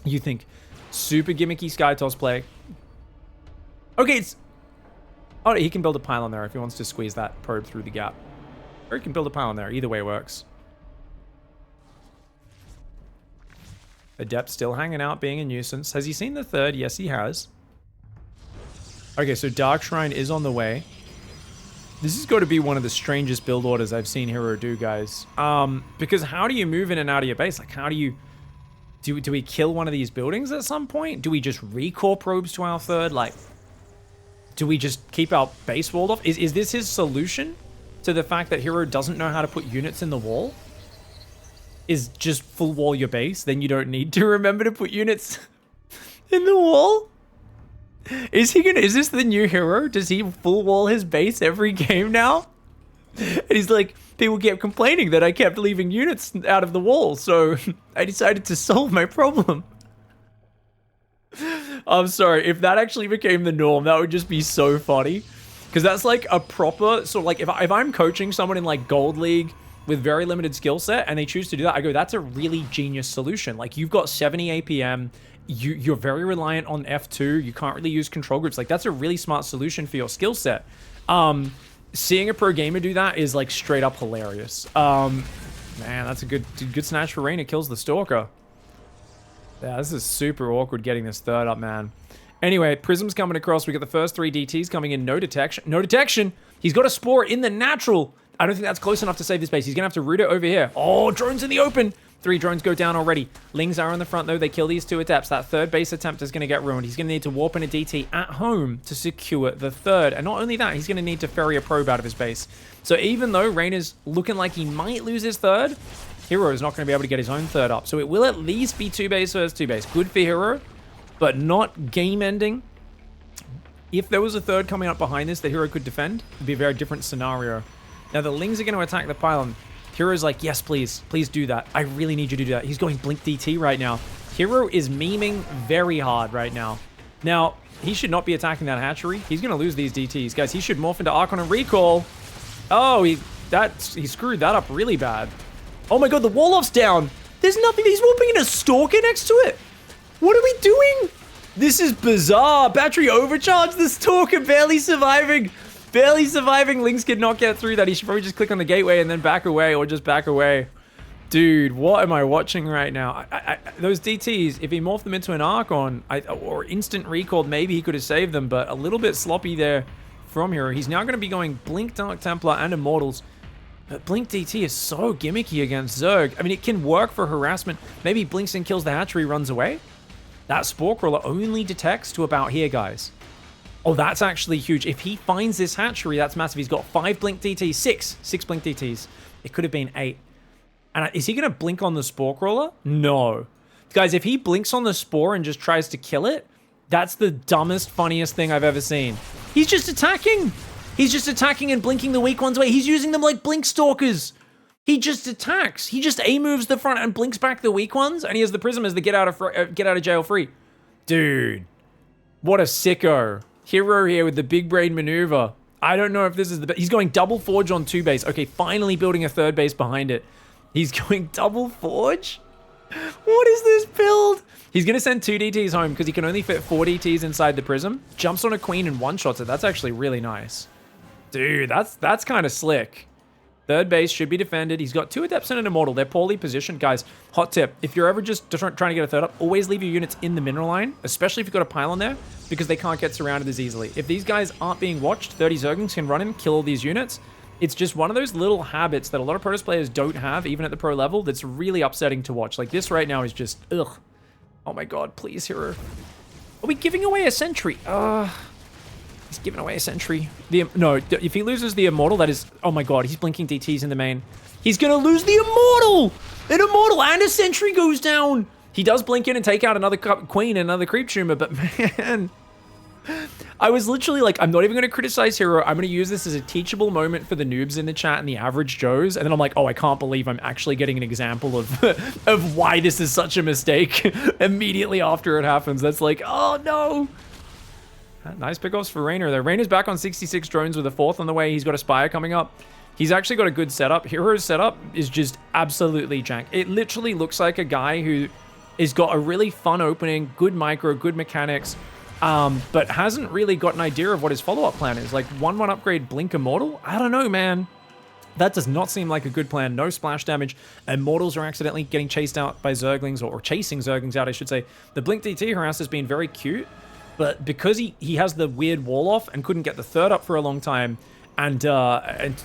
You think super gimmicky Sky Toss play. Okay, it's... Oh, he can build a pylon there if he wants to squeeze that probe through the gap. Or he can build a pylon there. Either way works. Adept still hanging out, being a nuisance. Has he seen the 3rd? Yes, he has. Okay, so Dark Shrine is on the way. This has got to be one of the strangest build orders I've seen Hero do, guys. Because how do you move in and out of your base? Like, how do you... Do we kill one of these buildings at some point? Do we just recall probes to our 3rd? Like... Do we just keep our base walled off? Is this his solution to the fact that Hero doesn't know how to put units in the wall? Is just full wall your base, then you don't need to remember to put units in the wall? Is this the new Hero? Does he full wall his base every game now? And he's like, people kept complaining that I kept leaving units out of the wall, so I decided to solve my problem. I'm sorry, if that actually became the norm, that would just be so funny. Because that's like a proper, so like if I'm coaching someone in like Gold League with very limited skill set and they choose to do that, I go, that's a really genius solution. Like, you've got 70 APM, you're very reliant on F2, you can't really use control groups. Like, that's a really smart solution for your skill set. Seeing a pro gamer do that is like straight up hilarious. Man, that's a good snatch for Reynor. Kills the Stalker. Yeah, this is super awkward getting this third up, man. Anyway, Prism's coming across. We got the first 3 DTs coming in. No detection. No detection. He's got a Spore in the natural. I don't think that's close enough to save this base. He's going to have to root it over here. Oh, drones in the open. 3 drones go down already. Lings are on the front, though. They kill these 2 adepts. That third base attempt is going to get ruined. He's going to need to warp in a DT at home to secure the third. And not only that, he's going to need to ferry a probe out of his base. So even though Reynor's looking like he might lose his third, Hero is not going to be able to get his own third up. So it will at least be 2 base versus 2 base. Good for Hero, but not game-ending. If there was a third coming up behind this that Hero could defend, it'd be a very different scenario. Now, the Lings are going to attack the pylon. Hero's like, yes, please. Please do that. I really need you to do that. He's going Blink DT right now. Hero is memeing very hard right now. Now, he should not be attacking that hatchery. He's going to lose these DTs. Guys, he should morph into Archon and Recall. Oh, he screwed that up really bad. Oh my god, the Wall-Off's down. There's nothing. He's warping in a Stalker next to it. What are we doing? This is bizarre. Battery overcharged. The Stalker barely surviving. Barely surviving. Lynx could not get through that. He should probably just click on the gateway and then back away, or just back away. Dude, what am I watching right now? Those DTs, if he morphed them into an Archon, or instant recalled, maybe he could have saved them, but a little bit sloppy there from Hero. He's now going to be going Blink Dark Templar and Immortals. But Blink DT is so gimmicky against Zerg. I mean, it can work for harassment. Maybe blinks and kills the hatchery, runs away. That Spore Crawler only detects to about here, guys. Oh, that's actually huge. If he finds this hatchery, that's massive. He's got 5 Blink DTs, 6 Blink DTs. It could have been 8. And is he going to blink on the Spore Crawler? No. Guys, if he blinks on the Spore and just tries to kill it, that's the dumbest, funniest thing I've ever seen. He's just attacking. He's just attacking and blinking the weak ones away. He's using them like Blink Stalkers. He just attacks. He just A-moves the front and blinks back the weak ones, and he has the Prism as the get out of jail free. Dude, what a sicko. Hero here with the big brain maneuver. I don't know if this is the best. He's going double Forge on 2 base. Okay, finally building a 3rd base behind it. He's going double Forge? What is this build? He's going to send 2 DTs home because he can only fit 4 DTs inside the Prism. Jumps on a Queen and one-shots it. That's actually really nice. Dude, that's kind of slick. 3rd base should be defended. He's got 2 Adepts and an Immortal. They're poorly positioned. Guys, hot tip. If you're ever just trying to get a 3rd up, always leave your units in the mineral line, especially if you've got a pylon there, because they can't get surrounded as easily. If these guys aren't being watched, 30 Zerglings can run in, kill all these units. It's just one of those little habits that a lot of Protoss players don't have, even at the pro level, that's really upsetting to watch. Like, this right now is just, ugh. Oh my god, please, Hero. Are we giving away a sentry? He's giving away a sentry. No, if he loses the Immortal, that is... Oh my god, he's blinking DTs in the main. He's gonna lose the Immortal! An Immortal and a sentry goes down! He does blink in and take out another Queen and another Creep Tumor, but man... I was literally like, I'm not even going to criticize Hero. I'm going to use this as a teachable moment for the noobs in the chat and the average Joes. And then I'm like, oh, I can't believe I'm actually getting an example of of why this is such a mistake immediately after it happens. That's like, oh no. Nice pickoffs for Reynor there. Reynor's back on 66 drones with a 4th on the way. He's got a Spire coming up. He's actually got a good setup. Hero's setup is just absolutely jank. It literally looks like a guy who has got a really fun opening, good micro, good mechanics, but hasn't really got an idea of what his follow-up plan is. Like, 1-1 upgrade Blink Immortal? I don't know, man. That does not seem like a good plan. No splash damage. Immortals are accidentally getting chased out by Zerglings, or chasing Zerglings out, I should say. The Blink DT harass has been very cute, but because he has the weird wall off and couldn't get the 3rd up for a long time, and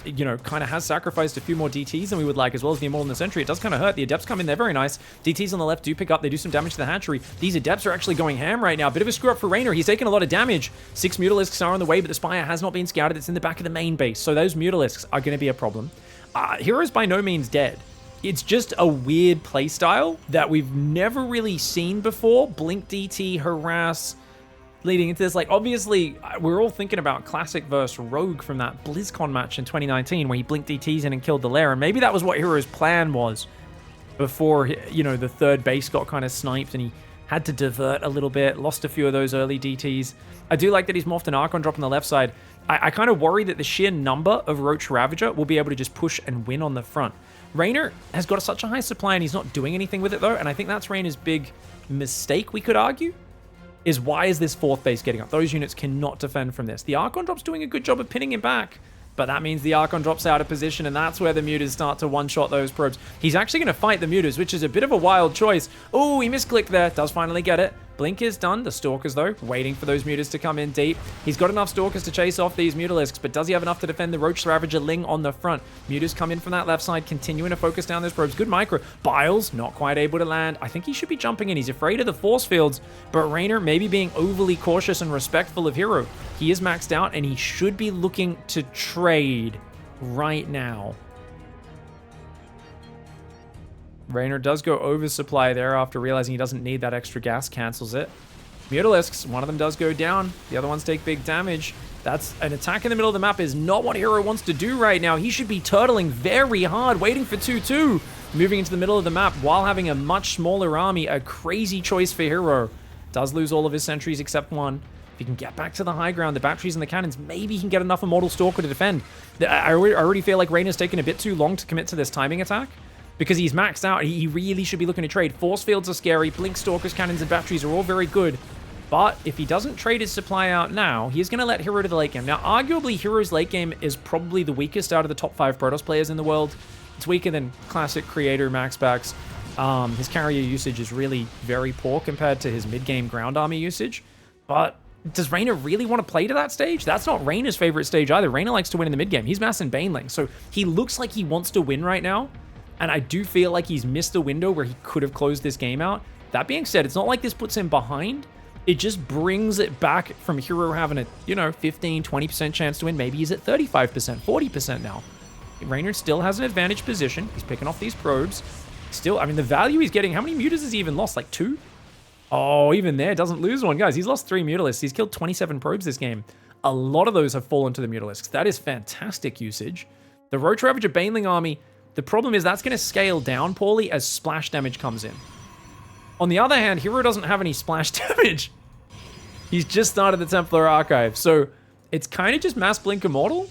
you know, kind of has sacrificed a few more DTs than we would like, as well as the Immortal and the Sentry. It does kind of hurt. The Adepts come in, they're very nice. DTs on the left do pick up, they do some damage to the hatchery. These Adepts are actually going ham right now. Bit of a screw up for Reynor. He's taking a lot of damage. 6 Mutalisks are on the way, but the Spire has not been scouted. It's in the back of the main base, so those Mutalisks are going to be a problem. Hero's by no means dead. It's just a weird playstyle that we've never really seen before. Blink DT, harass, leading into this. Like, obviously, we're all thinking about Classic versus Rogue from that BlizzCon match in 2019 where he blinked DTs in and killed the lair, and maybe that was what Hero's plan was before, you know, the 3rd base got kind of sniped and he had to divert a little bit, lost a few of those early DTs. I do like that he's morphed an Archon drop on the left side. I kind of worry that the sheer number of Roach Ravager will be able to just push and win on the front. REYNOR has got such a high supply and he's not doing anything with it though, and I think that's REYNOR's big mistake, we could argue, is why is this 4th base getting up? Those units cannot defend from this. The Archon Drop's doing a good job of pinning him back, but that means the Archon Drop's out of position, and that's where the Mutas start to one-shot those probes. He's actually going to fight the Mutas, which is a bit of a wild choice. Oh, he misclicked there. Does finally get it. Blink is done. The Stalkers, though, waiting for those Mutas to come in deep. He's got enough Stalkers to chase off these Mutalisks, but does he have enough to defend the Roach Ravager Ling on the front? Mutas come in from that left side, continuing to focus down those probes. Good micro. Biles, not quite able to land. I think he should be jumping in. He's afraid of the force fields, but REYNOR maybe being overly cautious and respectful of Hero. He is maxed out, and he should be looking to trade right now. REYNOR does go oversupply there after realizing he doesn't need that extra gas, cancels it. Mutalisks, one of them does go down. The other ones take big damage. That's an attack in the middle of the map is not what Hero wants to do right now. He should be turtling very hard, waiting for 2-2. Moving into the middle of the map while having a much smaller army. A crazy choice for Hero. Does lose all of his sentries except one. If he can get back to the high ground, the batteries and the cannons, maybe he can get enough Immortal Stalker to defend. I already feel like REYNOR's taken a bit too long to commit to this timing attack, because he's maxed out. He really should be looking to trade. Force fields are scary. Blink, Stalkers, cannons, and batteries are all very good. But if he doesn't trade his supply out now, he's going to let Hero to the late game. Now, arguably, Hero's late game is probably the weakest out of the top 5 Protoss players in the world. It's weaker than Classic, Creator, Maxbax. His carrier usage is really very poor compared to his mid-game ground army usage. But does REYNOR really want to play to that stage? That's not REYNOR's favorite stage either. REYNOR likes to win in the mid-game. He's massing Baneling, so he looks like he wants to win right now. And I do feel like he's missed a window where he could have closed this game out. That being said, it's not like this puts him behind. It just brings it back from Hero having a, 15, 20% chance to win. Maybe he's at 35%, 40% now. REYNOR still has an advantage position. He's picking off these probes. Still, I mean, the value he's getting, how many Mutas has he even lost? Like 2? Oh, even there, doesn't lose one. Guys, he's lost 3 Mutalisks. He's killed 27 probes this game. A lot of those have fallen to the Mutalisks. That is fantastic usage. The Roach Ravager Baneling army, the problem is that's going to scale down poorly as splash damage comes in. On the other hand, Hero doesn't have any splash damage. He's just started the Templar Archive, so it's kind of just mass Blink Immortal.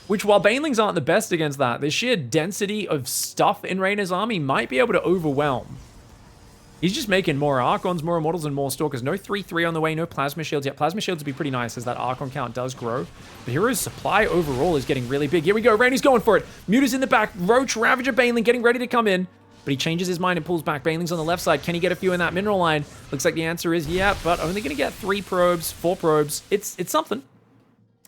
Which, while Banelings aren't the best against that, the sheer density of stuff in REYNOR's army might be able to overwhelm. He's just making more Archons, more Immortals, and more Stalkers. No 3-3 on the way, no Plasma Shields yet. Plasma Shields would be pretty nice as that Archon count does grow. The Hero's supply overall is getting really big. Here we go, REYNOR's going for it. Muta's in the back, Roach, Ravager, Baneling getting ready to come in. But he changes his mind and pulls back. Baneling's on the left side. Can he get a few in that mineral line? Looks like the answer is yeah, but only going to get 3 probes, 4 probes. It's something.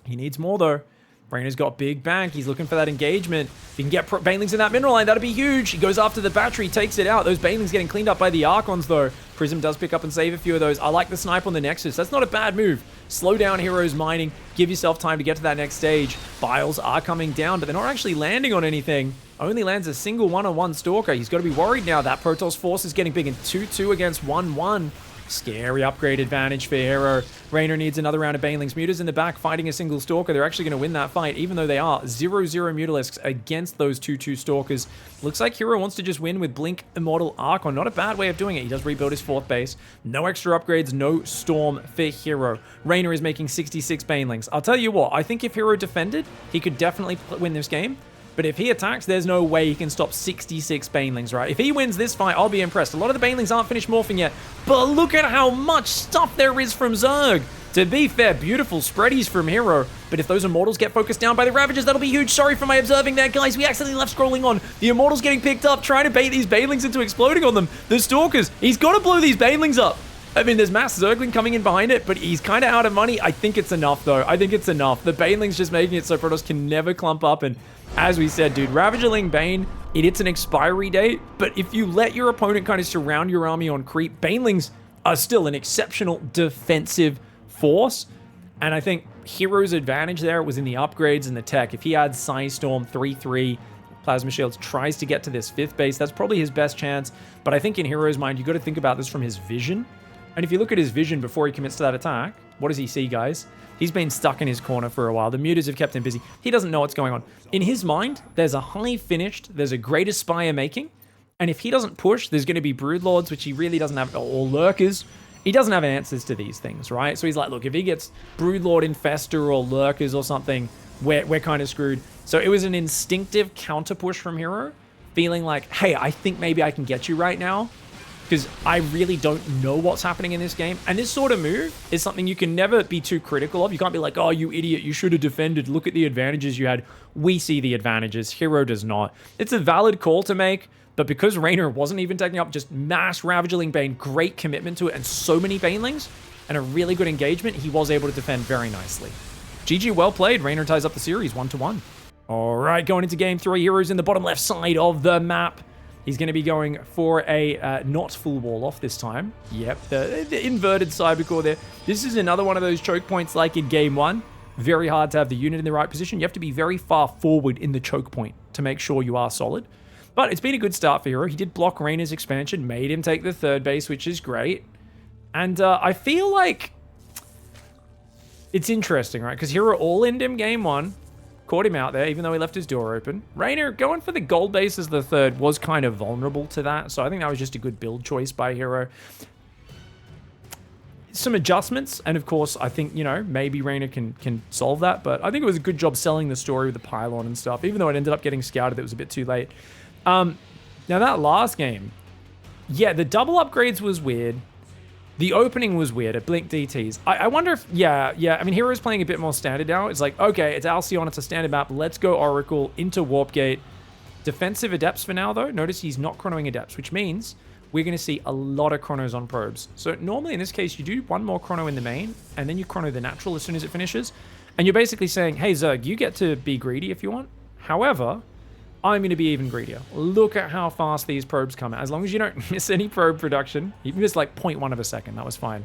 He needs more though. REYNOR's got big bank. He's looking for that engagement. If he can get Banelings in that mineral line, that'd be huge. He goes after the battery, takes it out. Those Banelings getting cleaned up by the Archons, though. Prism does pick up and save a few of those. I like the snipe on the Nexus. That's not a bad move. Slow down Hero's mining. Give yourself time to get to that next stage. Biles are coming down, but they're not actually landing on anything. Only lands a single one-on-one Stalker. He's got to be worried now. That Protoss force is getting big in 2-2 against 1-1. Scary upgrade advantage for Hero. REYNOR needs another round of Banelings. Muta's in the back fighting a single Stalker. They're actually going to win that fight, even though they are 0-0 Mutalisks against those 2-2 Stalkers. Looks like Hero wants to just win with Blink Immortal Archon. Not a bad way of doing it. He does rebuild his 4th base. No extra upgrades, no Storm for Hero. REYNOR is making 66 Banelings. I'll tell you what, I think if Hero defended, he could definitely win this game. But if he attacks, there's no way he can stop 66 Banelings, right? If he wins this fight, I'll be impressed. A lot of the Banelings aren't finished morphing yet, but look at how much stuff there is from Zerg. To be fair, beautiful spreadies from Hero, but if those Immortals get focused down by the Ravagers, that'll be huge. Sorry for my observing there, guys. We accidentally left scrolling on. The Immortals getting picked up, trying to bait these Banelings into exploding on them. The Stalkers, he's got to blow these Banelings up. I mean, there's Mass Zergling coming in behind it, but he's kind of out of money. I think it's enough, though. I think it's enough. The Banelings just making it so Protoss can never clump up, and as we said, dude, Ravagerling Bane, it hits an expiry date, but if you let your opponent kind of surround your army on creep, Banelings are still an exceptional defensive force, and I think Hero's advantage there was in the upgrades and the tech. If he adds Psystorm 3-3, Plasma Shields, tries to get to this 5th base, that's probably his best chance, but I think in Hero's mind, you got to think about this from his vision. And if you look at his vision before he commits to that attack, what does he see, guys? He's been stuck in his corner for a while. The Mutas have kept him busy. He doesn't know what's going on. In his mind, there's a high finished, there's a great Aspire making, and if he doesn't push, there's going to be Broodlords, which he really doesn't have, or Lurkers. He doesn't have answers to these things, right? So he's like, look, if he gets Broodlord Infester or Lurkers or something, we're kind of screwed. So it was an instinctive counter push from Hero. feeling like, hey, I think maybe I can get you right now, because I really don't know what's happening in this game. And this sort of move is something you can never be too critical of. You can't be like, oh, you idiot, you should have defended. Look at the advantages you had. We see the advantages. Hero does not. It's a valid call to make, but because REYNOR wasn't even taking up just mass Ravageling Bane, great commitment to it, and so many Banelings, and a really good engagement, he was able to defend very nicely. GG, well played. REYNOR ties up the series 1-1. All right, going into game 3, Heroes in the bottom left side of the map. He's going to be going for a not full wall off this time. Yep, the inverted Cybercore there. This is another one of those choke points like in game 1. Very hard to have the unit in the right position. You have to be very far forward in the choke point to make sure you are solid. But it's been a good start for Hero. He did block REYNOR's expansion, made him take the third base, which is great. And I feel like it's interesting, right? Because Hero all-inned him game 1. Caught him out there, even though he left his door open. REYNOR going for the gold base as the third was kind of vulnerable to that, so I think that was just a good build choice by Hero. Some adjustments, and of course, I think, you know, maybe REYNOR can solve that, but I think it was a good job selling the story with the pylon and stuff, even though it ended up getting scouted, it was a bit too late. Now, that last game, yeah, the double upgrades was weird. The opening was weird at Blink DTs. I wonder if, yeah, I mean, Hero's playing a bit more standard now. It's like, okay, it's Alcyon, it's a standard map. Let's go Oracle into Warp Gate. Defensive Adepts for now, though. Notice he's not chronoing Adepts, which means we're going to see a lot of chronos on probes. So normally in this case, you do one more chrono in the main, and then you chrono the natural as soon as it finishes. And you're basically saying, hey, Zerg, you get to be greedy if you want. However, I'm going to be even greedier. Look at how fast these probes come out. As long as you don't miss any probe production, even just like 0.1 of a second, that was fine.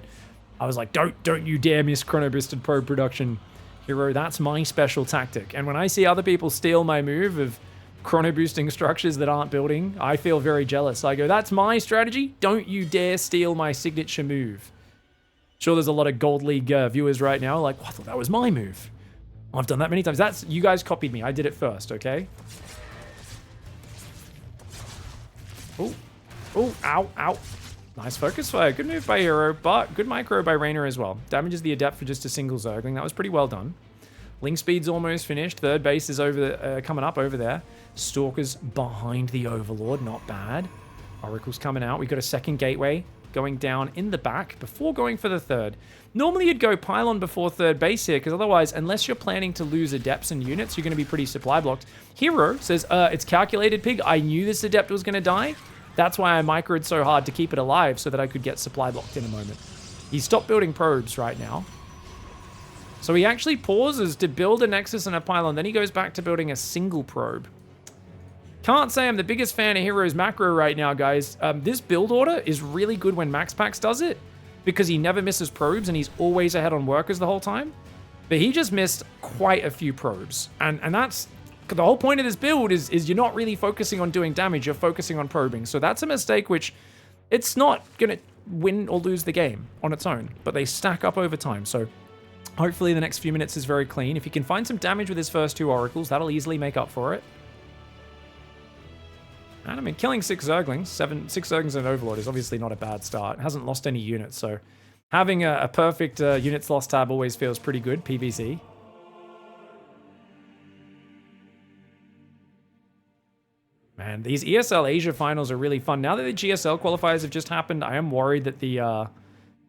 I was like, don't you dare miss chrono boosted probe production, Hero. That's my special tactic. And when I see other people steal my move of chrono boosting structures that aren't building, I feel very jealous. I go, that's my strategy. Don't you dare steal my signature move. Sure, there's a lot of Gold League viewers right now like, well, I thought that was my move. I've done that many times. That's, you guys copied me. I did it first, okay? Oh, ow. Nice focus fire. Good move by Hero, but good micro by REYNOR as well. Damages the Adept for just a single Zergling. That was pretty well done. Link speed's almost finished. Third base is over coming up over there. Stalker's behind the Overlord. Not bad. Oracle's coming out. We've got a second gateway going down in the back before going for the third. Normally you'd go pylon before third base here, because otherwise, unless you're planning to lose Adepts and units, you're going to be pretty supply blocked. Hero says, it's calculated, Pig. I knew this Adept was going to die. That's why I microed so hard to keep it alive so that I could get supply blocked in a moment. He stopped building probes right now. So he actually pauses to build a Nexus and a pylon. Then he goes back to building a single probe. Can't say I'm the biggest fan of Hero's macro right now, guys. This build order is really good when MaxPax does it, because he never misses probes and he's always ahead on workers the whole time. But he just missed quite a few probes. And that's... the whole point of this build is you're not really focusing on doing damage, you're focusing on probing. So that's a mistake which it's not going to win or lose the game on its own, but they stack up over time. So hopefully the next few minutes is very clean. If he can find some damage with his first 2 Oracles, that'll easily make up for it. And I mean, killing 6 Zerglings, 6 Zerglings and an Overlord is obviously not a bad start. It hasn't lost any units, so having a perfect units lost tab always feels pretty good, PvZ. Man, these ESL Asia finals are really fun. Now that the GSL qualifiers have just happened, I am worried that the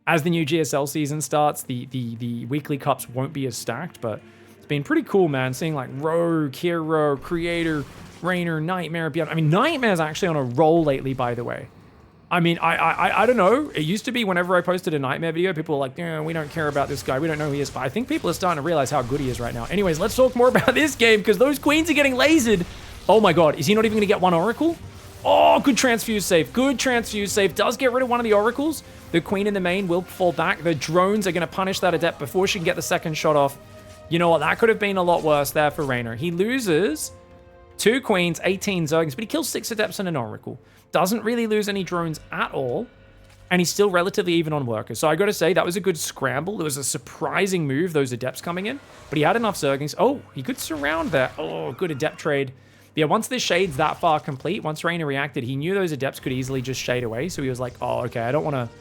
as the new GSL season starts, the weekly cups won't be as stacked, but it's been pretty cool, man. Seeing like Rogue, Hero, Creator, REYNOR, Nightmare, Beyond. I mean, Nightmare's actually on a roll lately, by the way. I mean, I don't know. It used to be whenever I posted a Nightmare video, people were like, yeah, we don't care about this guy. We don't know who he is. But I think people are starting to realize how good he is right now. Anyways, let's talk more about this game, because those queens are getting lasered. Oh my god, is he not even going to get 1 Oracle? Oh, good transfuse save. Good transfuse save. Does get rid of one of the Oracles. The queen in the main will fall back. The drones are going to punish that Adept before she can get the second shot off. You know what? That could have been a lot worse there for REYNOR. He loses 2 queens, 18 Zerglings, but he kills 6 Adepts and an Oracle. Doesn't really lose any drones at all. And he's still relatively even on workers. So I got to say, that was a good scramble. It was a surprising move, those Adepts coming in. But he had enough Zerglings. Oh, he could surround that. Oh, good Adept trade. Yeah, once the shade's that far complete, once REYNOR reacted, he knew those Adepts could easily just shade away. So he was like, oh, okay, I don't want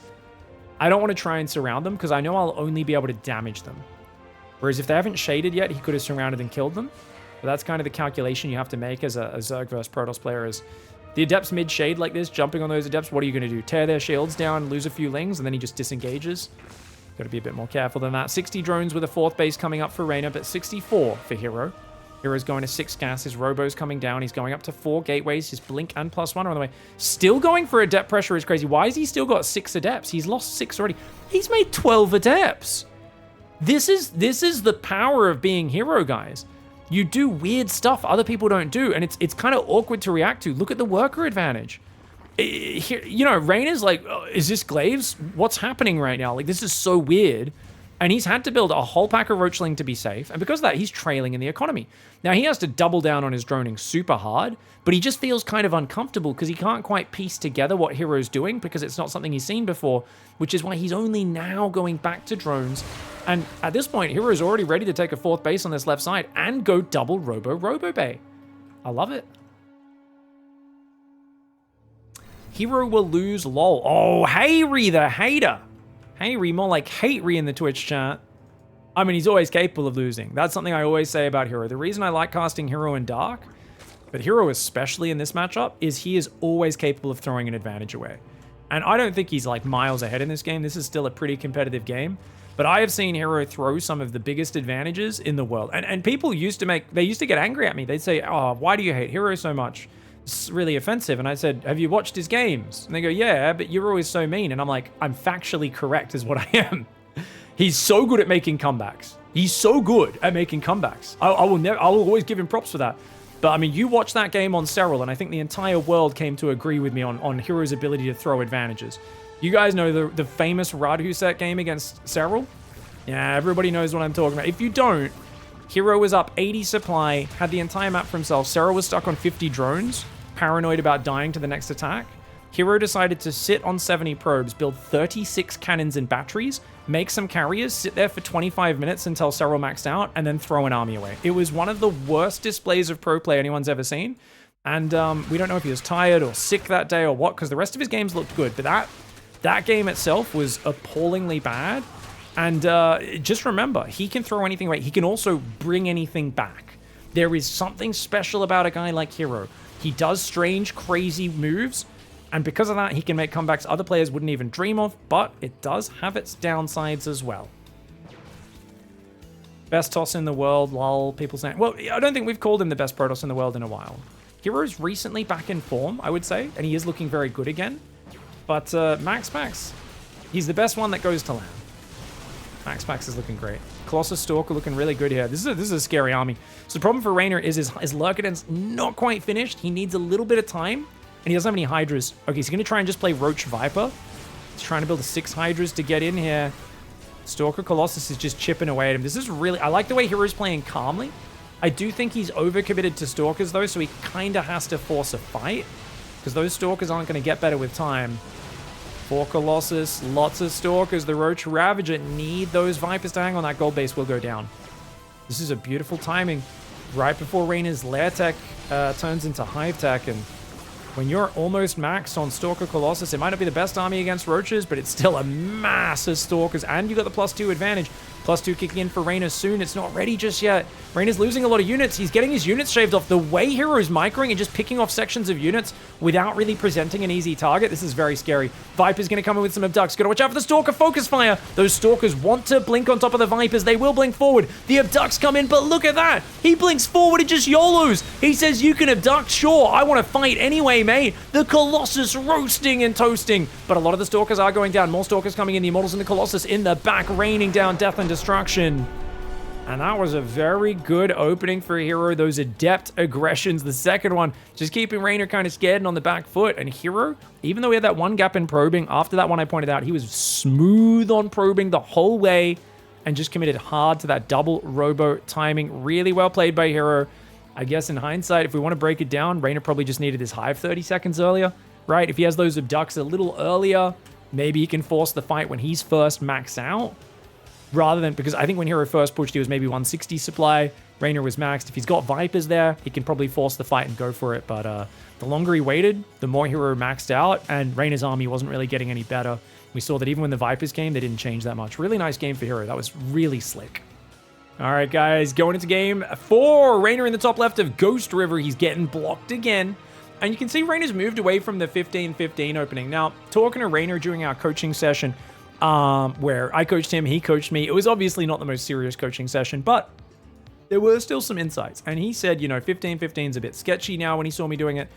to try and surround them, because I know I'll only be able to damage them. Whereas if they haven't shaded yet, he could have surrounded and killed them. But that's kind of the calculation you have to make as a Zerg versus Protoss player is the Adepts mid-shade like this, jumping on those Adepts, what are you going to do? Tear their shields down, lose a few lings, and then he just disengages? Got to be a bit more careful than that. 60 drones with a 4th base coming up for REYNOR, but 64 for Hero. Hero's going to 6 gas. His Robo's coming down. He's going up to 4 gateways. His Blink and +1 are on the way. Still going for Adept pressure is crazy. Why has he still got 6 Adepts? He's lost 6 already. He's made 12 Adepts. This is the power of being Hero, guys. You do weird stuff other people don't do, and it's kind of awkward to react to. Look at the worker advantage. You know, REYNOR's like, oh, is this Glaives? What's happening right now? Like, this is so weird. And he's had to build a whole pack of Roachling to be safe, and because of that, he's trailing in the economy. Now, he has to double down on his droning super hard, but he just feels kind of uncomfortable because he can't quite piece together what Hero's doing because it's not something he's seen before, which is why he's only now going back to drones. And at this point, Hero's already ready to take a 4th base on this left side and go double Robo Bay. I love it. Hero will lose, lol. Oh, hey, Ree the hater. Hey, Ree, more like hate Ree in the Twitch chat. I mean, he's always capable of losing. That's something I always say about Hero. The reason I like casting Hero in Dark, but Hero especially in this matchup, is he is always capable of throwing an advantage away. And I don't think he's like miles ahead in this game. This is still a pretty competitive game. But I have seen Hero throw some of the biggest advantages in the world. And people used to get angry at me. They'd say, oh, why do you hate Hero so much? It's really offensive. And I said, have you watched his games? And they go, yeah, but you're always so mean. And I'm like, I'm factually correct is what I am. He's so good at making comebacks. He's so good at making comebacks. I will always give him props for that. But I mean, you watch that game on Serral, and I think the entire world came to agree with me on Hero's ability to throw advantages. You guys know the famous Radhuset game against Serral? Yeah, everybody knows what I'm talking about. If you don't, Hero was up 80 supply, had the entire map for himself. Serral was stuck on 50 drones, paranoid about dying to the next attack. Hero decided to sit on 70 probes, build 36 cannons and batteries, make some carriers, sit there for 25 minutes until Serral maxed out, and then throw an army away. It was one of the worst displays of pro play anyone's ever seen. And we don't know if he was tired or sick that day or what, because the rest of his games looked good. But that game itself was appallingly bad. And just remember, he can throw anything away. He can also bring anything back. There is something special about a guy like Hero. He does strange, crazy moves. And because of that, he can make comebacks other players wouldn't even dream of, but it does have its downsides as well. Best toss in the world, lol, people saying. Well, I don't think we've called him the best Protoss in the world in a while. Hero's recently back in form, I would say, and he is looking very good again. But Max, he's the best one that goes to land. Max is looking great. Colossus Stalker looking really good here. This is a scary army. So the problem for REYNOR is his Lurkadon's not quite finished. He needs a little bit of time. And he doesn't have any Hydras. Okay, so he's going to try and just play Roach Viper. He's trying to build 6 Hydras to get in here. Stalker Colossus is just chipping away at him. This is really... I like the way Hero's playing calmly. I do think he's overcommitted to Stalkers, though, so he kind of has to force a fight. Because those Stalkers aren't going to get better with time. 4 Colossus, lots of Stalkers. The Roach Ravager need those Vipers to hang on. That gold base will go down. This is a beautiful timing. Right before REYNOR's Lair Tech turns into Hive Tech, and... when you're almost maxed on Stalker Colossus, it might not be the best army against Roaches, but it's still a mass of Stalkers, and you got the +2 advantage. +2 kicking in for REYNOR soon. It's not ready just yet. REYNOR's losing a lot of units. He's getting his units shaved off. The way Hero's microing and just picking off sections of units without really presenting an easy target, this is very scary. Viper's going to come in with some Abducts. Got to watch out for the Stalker focus fire. Those Stalkers want to blink on top of the Vipers. They will blink forward. The Abducts come in, but look at that. He blinks forward and just YOLOs. He says, you can abduct. Sure, I want to fight anyway, mate. The Colossus roasting and toasting. But a lot of the Stalkers are going down. More Stalkers coming in. The Immortals and the Colossus in the back, raining down death and destruction. And that was a very good opening for Hero. Those Adept aggressions. The second one, just keeping REYNOR kind of scared and on the back foot. And Hero, even though he had that one gap in probing, after that one I pointed out, he was smooth on probing the whole way and just committed hard to that double robo timing. Really well played by Hero. I guess in hindsight, if we want to break it down, REYNOR probably just needed his Hive 30 seconds earlier, right? If he has those Abducts a little earlier, maybe he can force the fight when he's first maxed out. Rather than, because I think when Hero first pushed, he was maybe 160 supply. REYNOR was maxed. If he's got Vipers there, he can probably force the fight and go for it. But the longer he waited, the more Hero maxed out, and REYNOR's army wasn't really getting any better. We saw that even when the Vipers came, they didn't change that much. Really nice game for Hero. That was really slick. All right, guys, going into game 4. Reynor in the top left of Ghost River. He's getting blocked again. And you can see Reynor's moved away from the 15-15 opening. Now, talking to Reynor during our coaching session, where I coached him, he coached me. It was obviously not the most serious coaching session, but there were still some insights. And he said, you know, 15-15 is a bit sketchy now when he saw me doing it,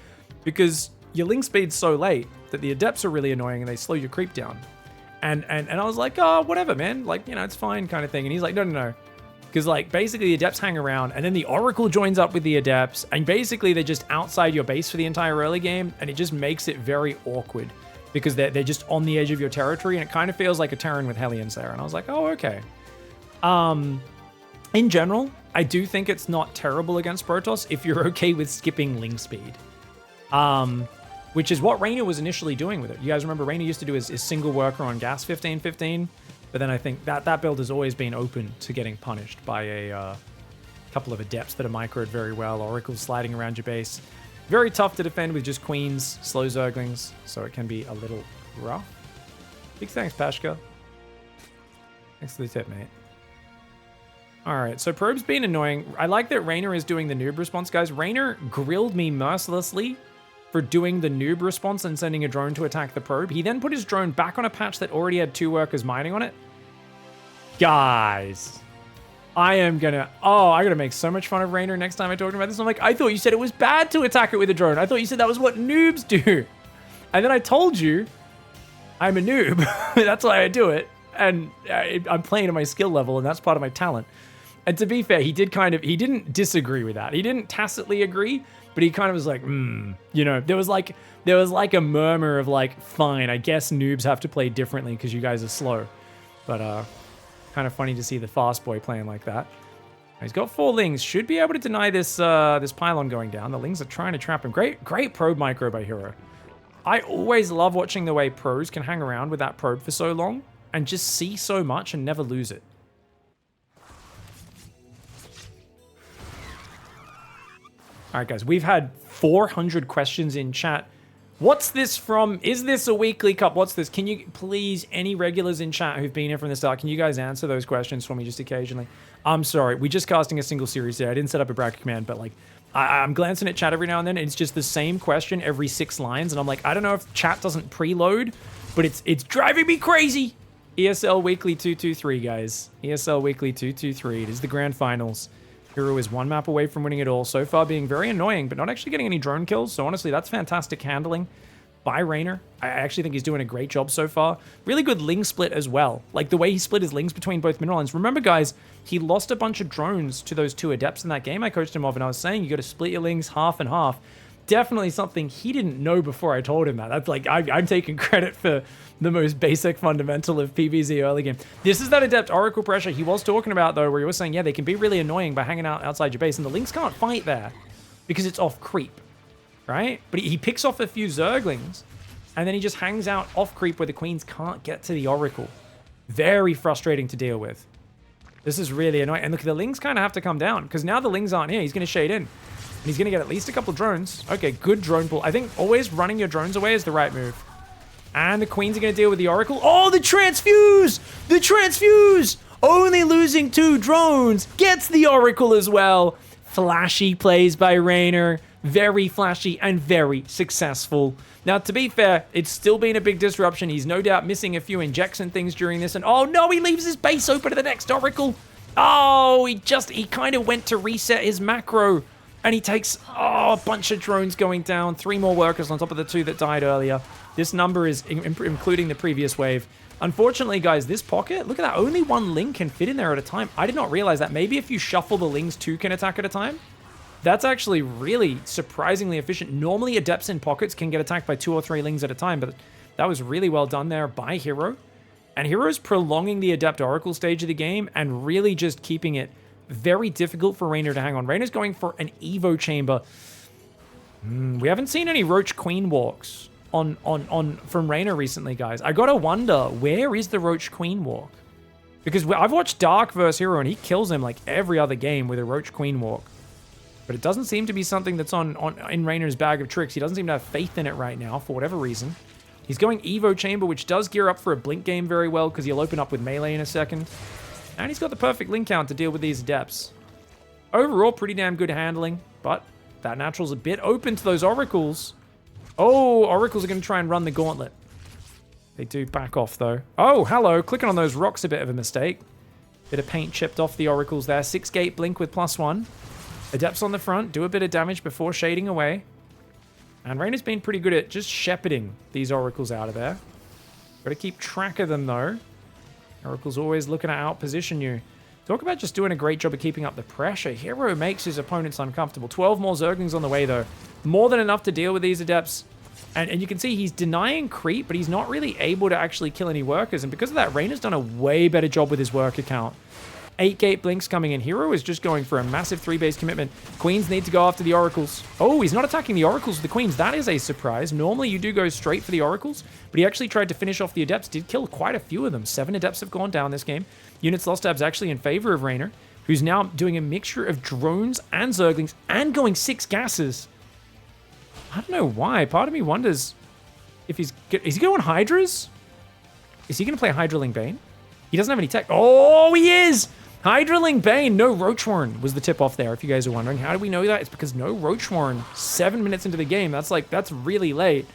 because your link speed's so late that the adepts are really annoying and they slow your creep down. And I was like, oh, whatever, man. Like, you know, it's fine kind of thing. And he's like, no. Because, like, basically the adepts hang around, and then the Oracle joins up with the adepts, and basically they're just outside your base for the entire early game, and it just makes it very awkward, because they're just on the edge of your territory, and it kind of feels like a Terran with Hellions there. And I was like, oh, okay. In general, I do think it's not terrible against Protoss if you're okay with skipping link speed. Which is what Reynor was initially doing with it. You guys remember Reynor used to do his single worker on gas 15-15? But then I think that build has always been open to getting punished by a couple of adepts that are microed very well. Oracles sliding around your base. Very tough to defend with just queens, slow zerglings, so it can be a little rough. Big thanks, Pashka. Thanks for the tip, mate. Alright, so Probe's been annoying. I like that Reynor is doing the noob response, guys. Reynor grilled me mercilessly for doing the noob response and sending a drone to attack the probe. He then put his drone back on a patch that already had 2 workers mining on it. Guys, I gotta make so much fun of Reynor next time I talk about this. I'm like, I thought you said it was bad to attack it with a drone. I thought you said that was what noobs do. And then I told you I'm a noob. That's why I do it. And I'm playing at my skill level, and that's part of my talent. And to be fair, he didn't disagree with that. He didn't tacitly agree, but he kind of was like, you know, there was like a murmur of like, fine, I guess noobs have to play differently because you guys are slow. But kind of funny to see the fast boy playing like that. He's got 4 lings, should be able to deny this this pylon going down. The lings are trying to trap him. Great probe micro by Hero. I always love watching the way pros can hang around with that probe for so long and just see so much and never lose it. All right, guys, we've had 400 questions in chat. What's this from? Is this a weekly cup? What's this? Can you please, any regulars in chat who've been here from the start, can you guys answer those questions for me just occasionally? I'm sorry, we're just casting a single series there. I didn't set up a bracket command, but like, I'm glancing at chat every now and then, and it's just the same question every 6 lines, and I'm like, I don't know if chat doesn't preload, but it's driving me crazy. ESL Weekly 223, guys. ESL Weekly 223. It is the grand finals. Hero is 1 map away from winning it all. So far being very annoying, but not actually getting any drone kills. So honestly, that's fantastic handling by Reynor. I actually think he's doing a great job so far. Really good ling split as well. Like the way he split his lings between both mineral lines. Remember, guys, he lost a bunch of drones to those 2 adepts in that game I coached him of, and I was saying you got to split your lings half and half. Definitely something he didn't know before I told him that. That's like, I'm taking credit for the most basic fundamental of PvZ early game. This is that adept Oracle pressure he was talking about, though, where he was saying, yeah, they can be really annoying by hanging out outside your base, and the lings can't fight there because it's off creep, right? But he picks off a few zerglings, and then he just hangs out off creep where the queens can't get to the Oracle. Very frustrating to deal with. This is really annoying. And look, the lings kind of have to come down because now the lings aren't here. He's going to shade in. And he's going to get at least a couple drones. Okay, good drone pull. I think always running your drones away is the right move. And the queens are going to deal with the Oracle. Oh, the transfuse! The transfuse! Only losing 2 drones. Gets the Oracle as well. Flashy plays by Reynor. Very flashy and very successful. Now, to be fair, it's still been a big disruption. He's no doubt missing a few injects and things during this. And oh no, he leaves his base open to the next Oracle. Oh, he kind of went to reset his macro. And he takes, a bunch of drones going down. 3 more workers on top of the 2 that died earlier. This number is including the previous wave. Unfortunately, guys, this pocket, look at that. Only 1 ling can fit in there at a time. I did not realize that. Maybe if you shuffle the lings, 2 can attack at a time. That's actually really surprisingly efficient. Normally, adepts in pockets can get attacked by 2 or 3 lings at a time, but that was really well done there by Hero. And Hero's prolonging the adept Oracle stage of the game and really just keeping it very difficult for Reynor to hang on. Reynor's going for an Evo chamber. We haven't seen any Roach Queen walks from Reynor recently, guys. I gotta wonder, where is the Roach Queen walk? Because I've watched Dark vs. Hero, and he kills him like every other game with a Roach Queen walk. But it doesn't seem to be something that's in Reynor's bag of tricks. He doesn't seem to have faith in it right now, for whatever reason. He's going Evo Chamber, which does gear up for a Blink game very well, because he'll open up with melee in a second. And he's got the perfect link count to deal with these Adepts. Overall, pretty damn good handling, but that Natural's a bit open to those Oracles. Oh, Oracles are going to try and run the gauntlet. They do back off, though. Oh, hello. Clicking on those rocks a bit of a mistake. Bit of paint chipped off the Oracles there. 6-gate blink with +1. Adepts on the front. Do a bit of damage before shading away. And Reynor's been pretty good at just shepherding these Oracles out of there. Got to keep track of them, though. Oracle's always looking to outposition you. Talk about just doing a great job of keeping up the pressure. Hero makes his opponents uncomfortable. 12 more Zerglings on the way, though. More than enough to deal with these Adepts. And you can see he's denying creep, but he's not really able to actually kill any workers. And because of that, Reynor's done a way better job with his worker count. 8-gate blinks coming in. Hero is just going for a massive 3-base commitment. Queens need to go after the Oracles. Oh, he's not attacking the Oracles with the Queens. That is a surprise. Normally, you do go straight for the Oracles, but he actually tried to finish off the Adepts. Did kill quite a few of them. 7 Adepts have gone down this game. Units lost tabs actually in favor of Reynor, who's now doing a mixture of drones and Zerglings and going 6 gases. I don't know why. Part of me wonders if is he going Hydras? Is he going to play Hydraling Bane? He doesn't have any tech. Oh, he is! Hydraling Bane. No Roachworn was the tip-off there, if you guys are wondering. How do we know that? It's because no Roachworn 7 minutes into the game. That's really late.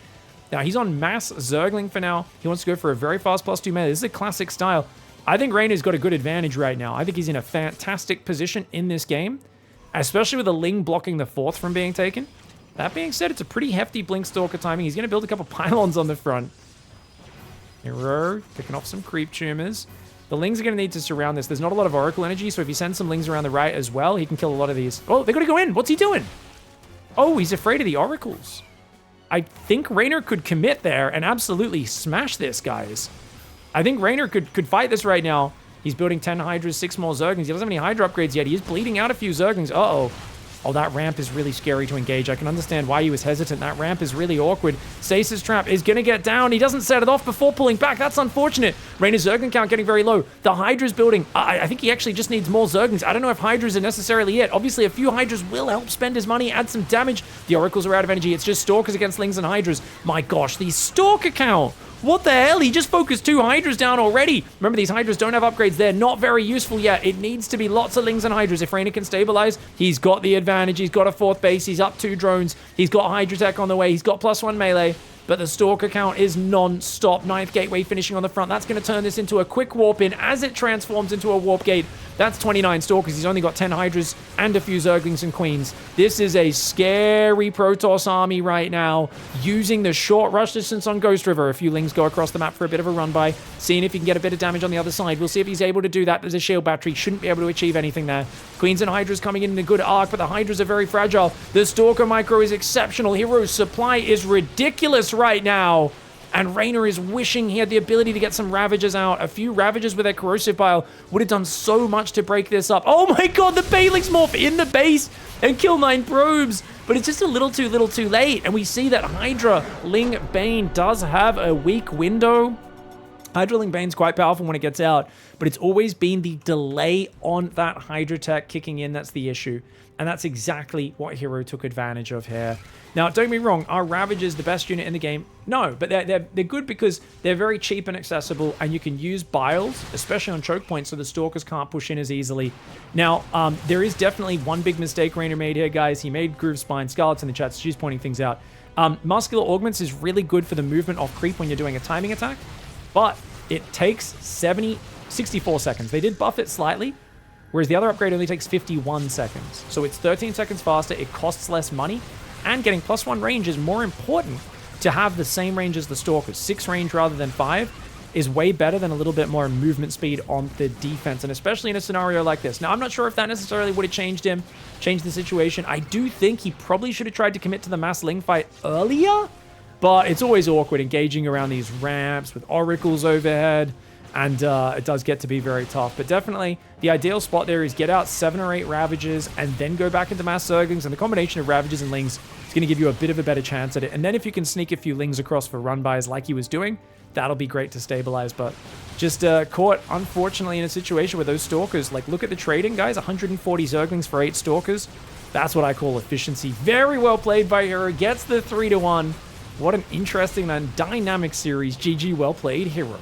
Now, he's on mass Zergling for now. He wants to go for a very fast +2 melee. This is a classic style. I think Reynor's got a good advantage right now. I think he's in a fantastic position in this game, especially with the Ling blocking the 4th from being taken. That being said, it's a pretty hefty Blink Stalker timing. He's going to build a couple pylons on the front. Hero picking off some creep tumors. The Lings are going to need to surround this. There's not a lot of Oracle energy, so if he sends some Lings around the right as well, he can kill a lot of these. Oh, they got to go in. What's he doing? Oh, he's afraid of the Oracles. I think Reynor could commit there and absolutely smash this, guys. I think Reynor could fight this right now. He's building 10 Hydras, 6 more Zerglings. He doesn't have any Hydra upgrades yet. He is bleeding out a few Zerglings. Uh-oh. Oh, that ramp is really scary to engage. I can understand why he was hesitant. That ramp is really awkward. Stasis Trap is going to get down. He doesn't set it off before pulling back. That's unfortunate. Reynor's Zergling count getting very low. The Hydra's building. I think he actually just needs more Zerglings. I don't know if Hydras are necessarily it. Obviously, a few Hydras will help spend his money, add some damage. The Oracles are out of energy. It's just Stalkers against Lings and Hydras. My gosh, the Stalker count. What the hell? He just focused 2 Hydras down already. Remember, these Hydras don't have upgrades. They're not very useful yet. It needs to be lots of Lings and Hydras. If Reynor can stabilize, he's got the advantage. He's got a 4th base. He's up 2 drones. He's got Hydra tech on the way. He's got +1 melee. But the Stalker count is non-stop. 9th gateway finishing on the front. That's going to turn this into a quick warp in as it transforms into a warp gate. That's 29 Stalkers. He's only got 10 Hydras and a few Zerglings and Queens. This is a scary Protoss army right now, using the short rush distance on Ghost River. A few Lings go across the map for a bit of a run by, seeing if he can get a bit of damage on the other side. We'll see if he's able to do that. There's a shield battery. Shouldn't be able to achieve anything there. Queens and Hydras coming in a good arc, but the Hydras are very fragile. The Stalker micro is exceptional. Hero's supply is ridiculous right now. And Reynor is wishing he had the ability to get some Ravagers out. A few Ravagers with their Corrosive Bile would have done so much to break this up. Oh my god, the Banelings morph in the base and kill 9 probes. But it's just a little too late. And we see that Hydra Ling Bane does have a weak window. Hydra Ling Bane's quite powerful when it gets out, but it's always been the delay on that Hydra tech kicking in that's the issue. And that's exactly what Hero took advantage of here. Now, don't get me wrong, are Ravagers the best unit in the game? No, but they're good because they're very cheap and accessible, and you can use Biles, especially on choke points, so the Stalkers can't push in as easily. Now, there is definitely one big mistake Reynor made here, guys. He made Groove Spine. Scarlet's in the chat, so she's pointing things out. Muscular Augments is really good for the movement off creep when you're doing a timing attack, but it takes 64 seconds. They did buff it slightly, whereas the other upgrade only takes 51 seconds. So it's 13 seconds faster, it costs less money, and getting +1 range is more important to have the same range as the Stalkers. 6 range rather than 5 is way better than a little bit more movement speed on the defense, and especially in a scenario like this. Now, I'm not sure if that necessarily would have changed the situation. I do think he probably should have tried to commit to the mass Ling fight earlier, but it's always awkward engaging around these ramps with Oracles overhead. And it does get to be very tough. But definitely, the ideal spot there is get out 7 or 8 Ravagers and then go back into Mass Zerglings. And the combination of Ravagers and Lings is going to give you a bit of a better chance at it. And then if you can sneak a few Lings across for run-bys like he was doing, that'll be great to stabilize. But just caught, unfortunately, in a situation where those Stalkers, like, look at the trading, guys. 140 Zerglings for 8 Stalkers. That's what I call efficiency. Very well played by Hero. Gets the 3-1. What an interesting and dynamic series. GG, well played, Hero.